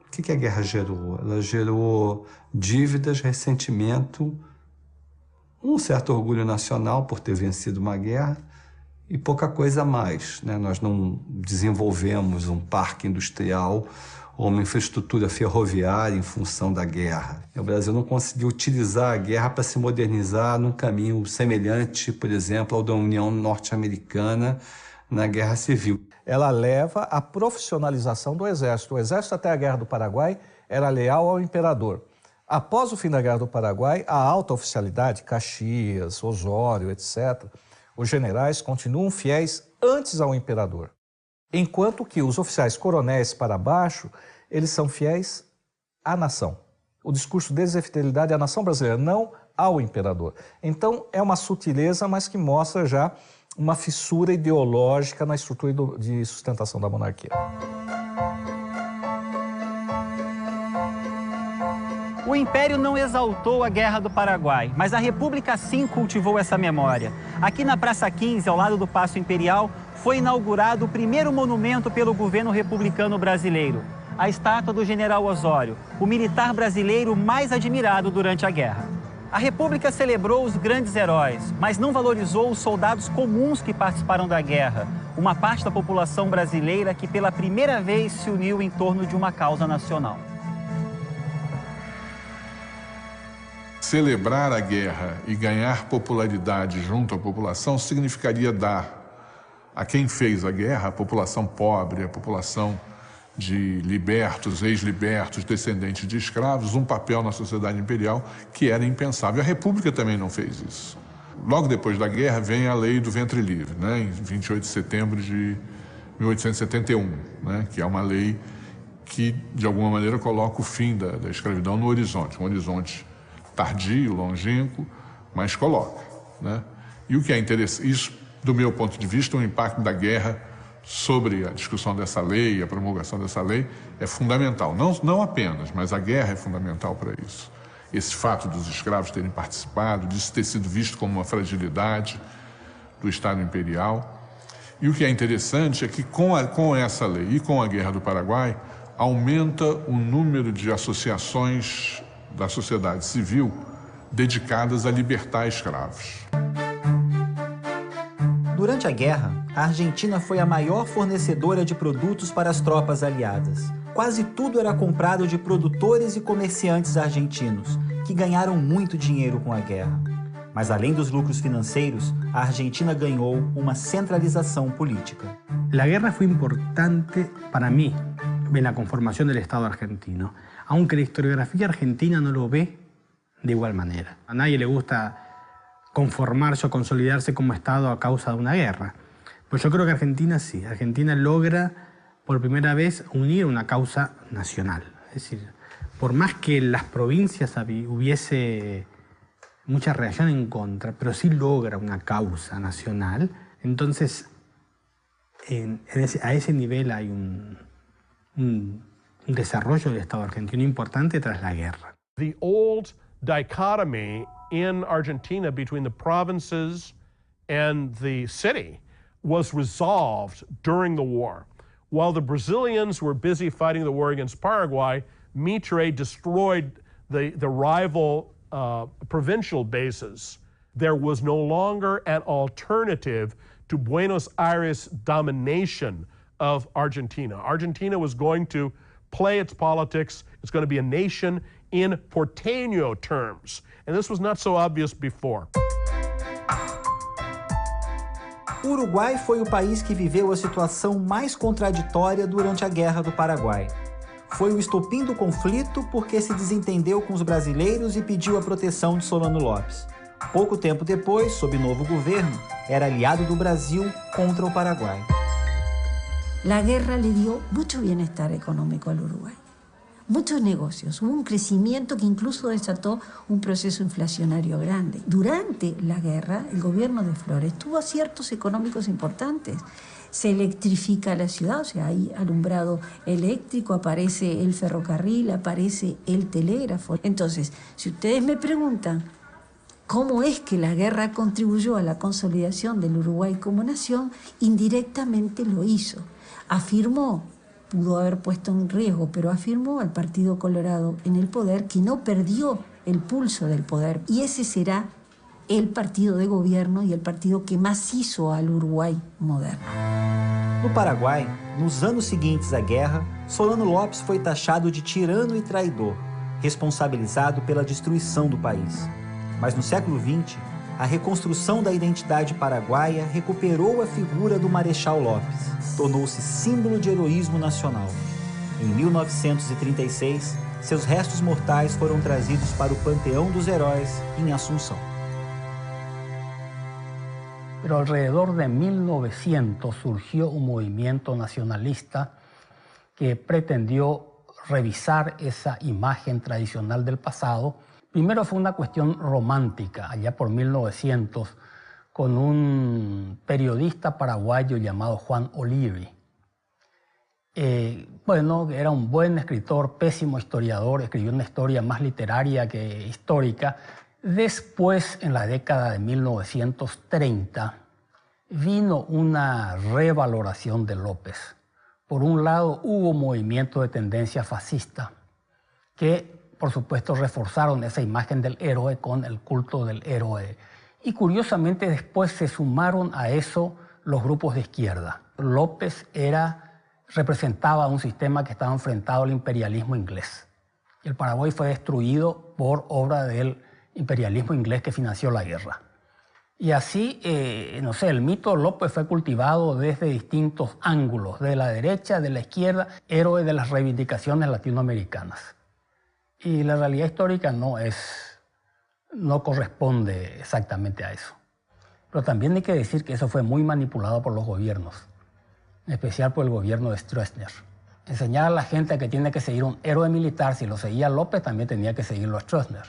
O que a guerra gerou? Ela gerou dívidas, ressentimento, um certo orgulho nacional por ter vencido uma guerra, e pouca coisa mais, né? Nós não desenvolvemos um parque industrial ou uma infraestrutura ferroviária em função da guerra. O Brasil não conseguiu utilizar a guerra para se modernizar num caminho semelhante, por exemplo, ao da União Norte-Americana na Guerra Civil. Ela leva à profissionalização do Exército. O Exército, até a Guerra do Paraguai, era leal ao imperador. Após o fim da Guerra do Paraguai, a alta oficialidade, Caxias, Osório, etc., os generais continuam fiéis antes ao imperador, enquanto que os oficiais coronéis para baixo, eles são fiéis à nação. O discurso deles é fidelidade à nação brasileira, não ao imperador. Então, é uma sutileza, mas que mostra já uma fissura ideológica na estrutura de sustentação da monarquia. O Império não exaltou a Guerra do Paraguai, mas a República sim cultivou essa memória. Aqui na Praça 15, ao lado do Paço Imperial, foi inaugurado o primeiro monumento pelo governo republicano brasileiro, a estátua do General Osório, o militar brasileiro mais admirado durante a guerra. A República celebrou os grandes heróis, mas não valorizou os soldados comuns que participaram da guerra, uma parte da população brasileira que pela primeira vez se uniu em torno de uma causa nacional. Celebrar a guerra e ganhar popularidade junto à população significaria dar a quem fez a guerra, a população pobre, a população de libertos, ex-libertos, descendentes de escravos, um papel na sociedade imperial que era impensável. A República também não fez isso. Logo depois da guerra vem a Lei do Ventre Livre, né, em 28 de setembro de 1871, né, que é uma lei que, de alguma maneira, coloca o fim da escravidão no horizonte, um horizonte tardio, longínquo, mas coloca, né? E o que é interessante, isso, do meu ponto de vista, o impacto da guerra sobre a discussão dessa lei, a promulgação dessa lei, é fundamental. Não apenas, mas a guerra é fundamental para isso. Esse fato dos escravos terem participado, disso ter sido visto como uma fragilidade do Estado Imperial. E o que é interessante é que com essa lei e com a Guerra do Paraguai, aumenta o número de associações da sociedade civil dedicadas a libertar escravos. Durante a guerra, a Argentina foi a maior fornecedora de produtos para as tropas aliadas. Quase tudo era comprado de produtores e comerciantes argentinos, que ganharam muito dinheiro com a guerra. Mas além dos lucros financeiros, a Argentina ganhou uma centralização política. La guerra fue importante para mí en la conformación del Estado argentino, aunque la historiografía argentina no lo ve de igual manera. A nadie le gusta conformarse o consolidarse como Estado a causa de una guerra. Pues yo creo que Argentina sí. Argentina logra por primera vez unir una causa nacional. Es decir, por más que en las provincias hubiese mucha reacción en contra, pero sí logra una causa nacional, entonces a ese nivel hay un desarrollo del Estado argentino importante tras la guerra. The old dichotomy in Argentina between the provinces and the city was resolved during the war. While the Brazilians were busy fighting the war against Paraguay, Mitre destroyed the rival provincial bases. There was no longer an alternative to Buenos Aires' domination of Argentina. Argentina was going to play its politics. It's going to be a nation in porteño terms. And this was not so obvious before. O Uruguai foi o país que viveu a situação mais contraditória durante a Guerra do Paraguai. Foi o estopim do conflito porque se desentendeu com os brasileiros e pediu a proteção de Solano Lopes. Pouco tempo depois, sob novo governo, era aliado do Brasil contra o Paraguai. La guerra le dio mucho bienestar económico al Uruguay, muchos negocios, hubo un crecimiento que incluso desató un proceso inflacionario grande. Durante la guerra, el gobierno de Flores tuvo aciertos económicos importantes. Se electrifica la ciudad, o sea, hay alumbrado eléctrico, aparece el ferrocarril, aparece el telégrafo. Entonces, si ustedes me preguntan cómo es que la guerra contribuyó a la consolidación del Uruguay como nación, indirectamente lo hizo. Afirmó, pudo haber puesto en riesgo, pero afirmó al Partido Colorado en el poder que no perdió el pulso del poder. Y ese será el partido de gobierno y el partido que más hizo al Uruguay moderno. No Paraguai, nos anos seguintes à guerra, Solano Lopes foi taxado de tirano e traidor, responsabilizado pela destruição do país. Mas no século XX, a reconstrução da identidade paraguaia recuperou a figura do Marechal Lopes. Tornou-se símbolo de heroísmo nacional. Em 1936, seus restos mortais foram trazidos para o Panteão dos Heróis, em Asunción. Pero alrededor de 1900 surgió un movimiento nacionalista que pretendió revisar esa imagen tradicional del pasado. Primero fue una cuestión romántica, allá por 1900, con un periodista paraguayo llamado Juan O'Leary. Bueno, era un buen escritor, pésimo historiador, escribió una historia más literaria que histórica. Después, en la década de 1930, vino una revaloración de López. Por un lado, hubo movimientos de tendencia fascista que, por supuesto, reforzaron esa imagen del héroe con el culto del héroe. Y curiosamente, después se sumaron a eso los grupos de izquierda. López representaba un sistema que estaba enfrentado al imperialismo inglés. El Paraguay fue destruido por obra del imperialismo inglés que financió la guerra. Y así, no sé, el mito de López fue cultivado desde distintos ángulos, de la derecha, de la izquierda, héroe de las reivindicaciones latinoamericanas. Y la realidad histórica no corresponde exactamente a eso. Pero también hay que decir que eso fue muy manipulado por los gobiernos, en especial por el gobierno de Stroessner. Enseñar a la gente que tiene que seguir un héroe militar, si lo seguía López, también tenía que seguirlo a Stroessner.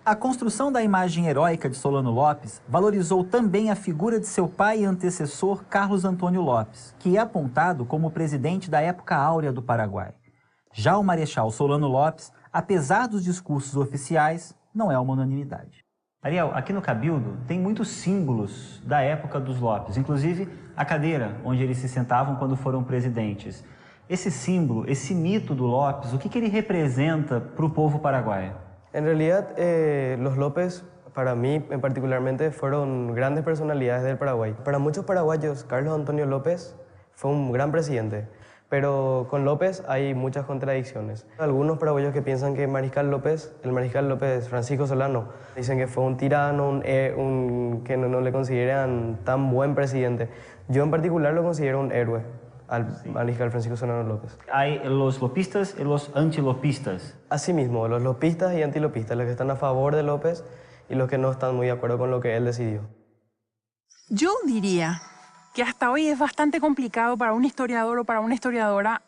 A construção da imagem heróica de Solano Lopes valorizou também a figura de seu pai e antecessor Carlos Antônio Lopes, que é apontado como presidente da época áurea do Paraguai. Já o Marechal Solano Lopes, apesar dos discursos oficiais, não é uma unanimidade. Ariel, aqui no Cabildo tem muitos símbolos da época dos Lopes, inclusive a cadeira onde eles se sentavam quando foram presidentes. Esse símbolo, esse mito do Lopes, o que ele representa para o povo paraguaio? En realidad, los López, para mí en particularmente, fueron grandes personalidades del Paraguay. Para muchos paraguayos, Carlos Antonio López fue un gran presidente, pero con López hay muchas contradicciones. Algunos paraguayos que piensan que el Mariscal López Francisco Solano, dicen que fue un tirano, que no le consideran tan buen presidente. Yo en particular lo considero un héroe al Mariscal Francisco Solano López. Hay los lopistas y los antilopistas. Asimismo, los lopistas y antilopistas, los que están a favor de López y los que no están muy de acuerdo con lo que él decidió. Yo diría que hasta hoy es bastante complicado para un historiador o para una historiadora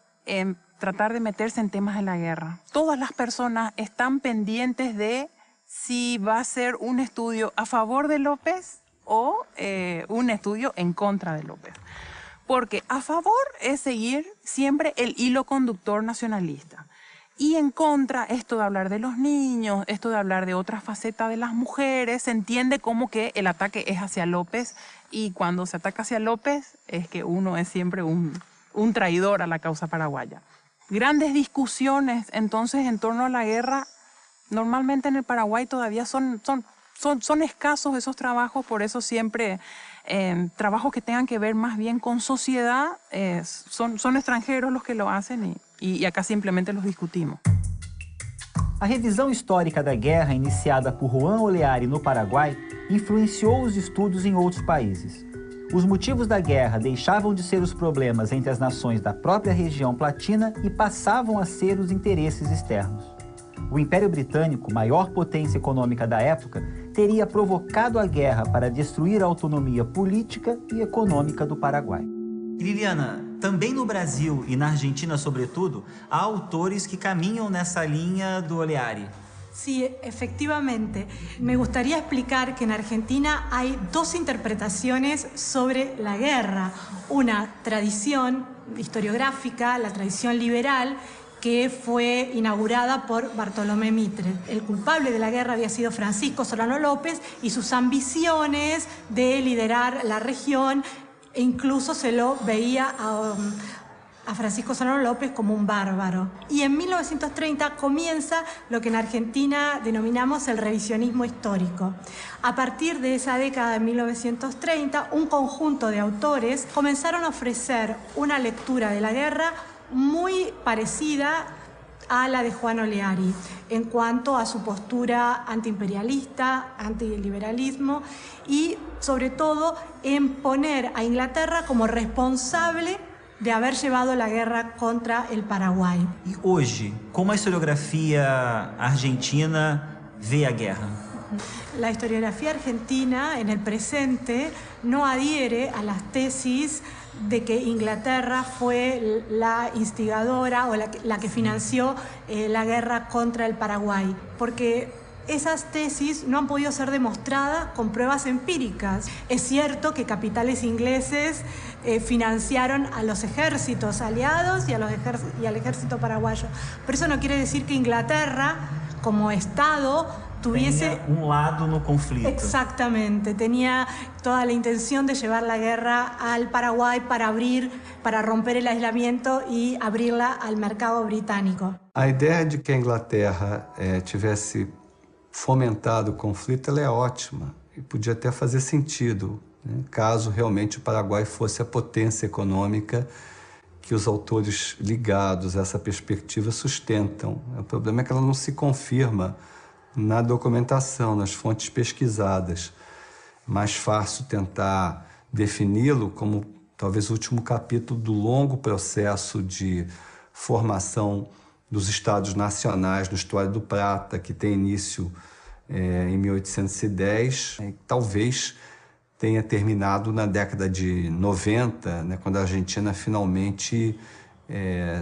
tratar de meterse en temas de la guerra. Todas las personas están pendientes de si va a ser un estudio a favor de López o un estudio en contra de López. Porque a favor es seguir siempre el hilo conductor nacionalista. Y en contra, esto de hablar de los niños, esto de hablar de otra faceta de las mujeres, se entiende como que el ataque es hacia López, y cuando se ataca hacia López es que uno es siempre un traidor a la causa paraguaya. Grandes discusiones entonces en torno a la guerra, normalmente en el Paraguay todavía son escasos esos trabajos, por eso siempre trabajos que tengan que ver más bien con sociedad, son extranjeros los que lo hacen y acá simplemente los discutimos. A revisão histórica da guerra iniciada por Juan Oleari no Paraguai influenciou os estudos em outros países. Os motivos da guerra deixavam de ser os problemas entre as nações da própria região platina e passavam a ser os interesses externos. O Império Britânico, maior potência econômica da época, teria provocado a guerra para destruir a autonomia política e econômica do Paraguai. Liliana, também no Brasil e na Argentina, sobretudo, há autores que caminham nessa linha do Oleari. Sí, efectivamente. Me gustaría explicar que en Argentina hay dos interpretaciones sobre la guerra. Una tradición historiográfica, la tradición liberal, que fue inaugurada por Bartolomé Mitre. El culpable de la guerra había sido Francisco Solano López y sus ambiciones de liderar la región, e incluso se lo veía a Francisco Solano López como un bárbaro. Y en 1930 comienza lo que en Argentina denominamos el revisionismo histórico. A partir de esa década de 1930, un conjunto de autores comenzaron a ofrecer una lectura de la guerra muy parecida a la de Juan Oleari en cuanto a su postura antiimperialista, antiliberalismo y sobre todo en poner a Inglaterra como responsable de haber llevado la guerra contra el Paraguay. E hoje, como a historiografia argentina vê a guerra? La historiografía argentina en el presente no adhiere a las tesis de que Inglaterra fue la instigadora o la que financió la guerra contra el Paraguay, porque esas tesis no han podido ser demostradas con pruebas empíricas. Es cierto que capitales ingleses financiaron a los ejércitos aliados y al ejército paraguayo, pero eso no quiere decir que Inglaterra, como Estado, tuviese un lado no conflicto. Exactamente, tenía toda la intención de llevar la guerra al Paraguay para romper el aislamiento y abrirla al mercado británico. A ideia de que a Inglaterra tivesse fomentado o conflito, ela é ótima e podia até fazer sentido, né, caso realmente o Paraguai fosse a potência econômica que os autores ligados a essa perspectiva sustentam. O problema é que ela não se confirma na documentação, nas fontes pesquisadas. Mais fácil tentar defini-lo como talvez o último capítulo do longo processo de formação dos Estados Nacionais no História do Prata, que tem início em 1810, e talvez tenha terminado na década de 90, né, quando a Argentina finalmente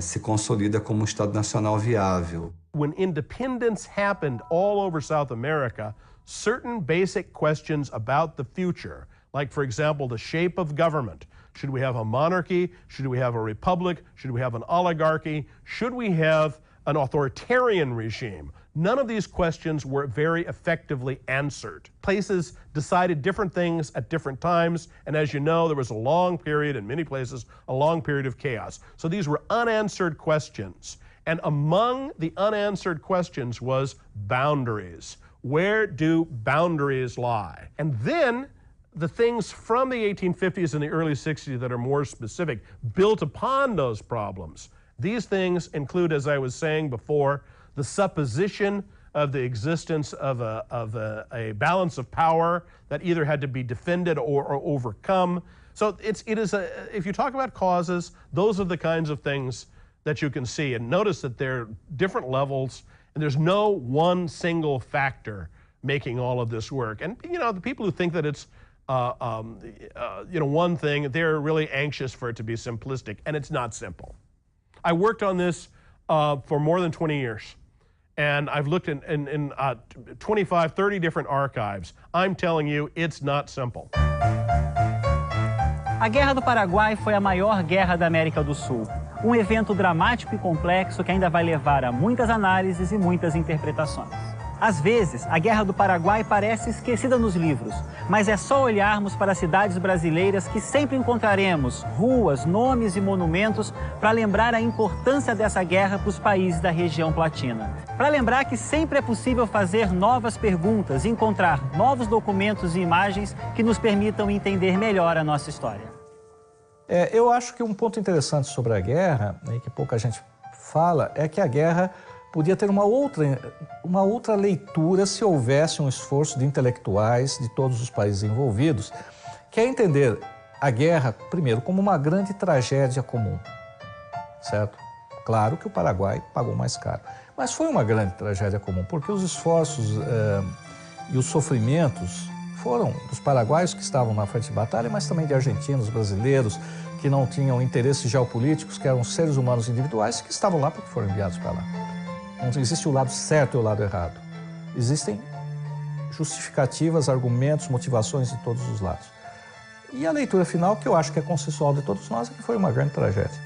se consolida como um Estado nacional viável. When independence happened all over South America, certain basic questions about the future, like, for example, the shape of government. Should we have a monarchy? Should we have a republic? Should we have an oligarchy? Should we have an authoritarian regime? None of these questions were very effectively answered. Places decided different things at different times, and as you know, there was a long period, in many places, a long period of chaos. So these were unanswered questions. And among the unanswered questions was boundaries. Where do boundaries lie? And then the things from the 1850s and the early 60s that are more specific built upon those problems. These things include, as I was saying before, the supposition of the existence of a balance of power that either had to be defended or overcome. So if you talk about causes, those are the kinds of things that you can see. And notice that there are different levels, and there's no one single factor making all of this work. And, you know, the people who think that it's, one thing, they're really anxious for it to be simplistic, and it's not simple. I worked on this for more than 20 years. And I've looked in 25, 30 different archives. I'm telling you, it's not simple. A Guerra do Paraguai foi a maior guerra da América do Sul. Um evento dramático e complexo que ainda vai levar a muitas análises e muitas interpretações. Às vezes, a Guerra do Paraguai parece esquecida nos livros, mas é só olharmos para as cidades brasileiras que sempre encontraremos ruas, nomes e monumentos para lembrar a importância dessa guerra para os países da região platina. Para lembrar que sempre é possível fazer novas perguntas e encontrar novos documentos e imagens que nos permitam entender melhor a nossa história. Eu acho que um ponto interessante sobre a guerra, e que pouca gente fala, é que a guerra podia ter uma outra leitura se houvesse um esforço de intelectuais de todos os países envolvidos, que é entender a guerra, primeiro, como uma grande tragédia comum, certo? Claro que o Paraguai pagou mais caro, mas foi uma grande tragédia comum, porque os esforços e os sofrimentos foram dos paraguaios que estavam na frente de batalha, mas também de argentinos, brasileiros, que não tinham interesses geopolíticos, que eram seres humanos individuais que estavam lá porque foram enviados para lá. Não existe o lado certo e o lado errado. Existem justificativas, argumentos, motivações de todos os lados. E a leitura final, que eu acho que é consensual de todos nós, é que foi uma grande tragédia.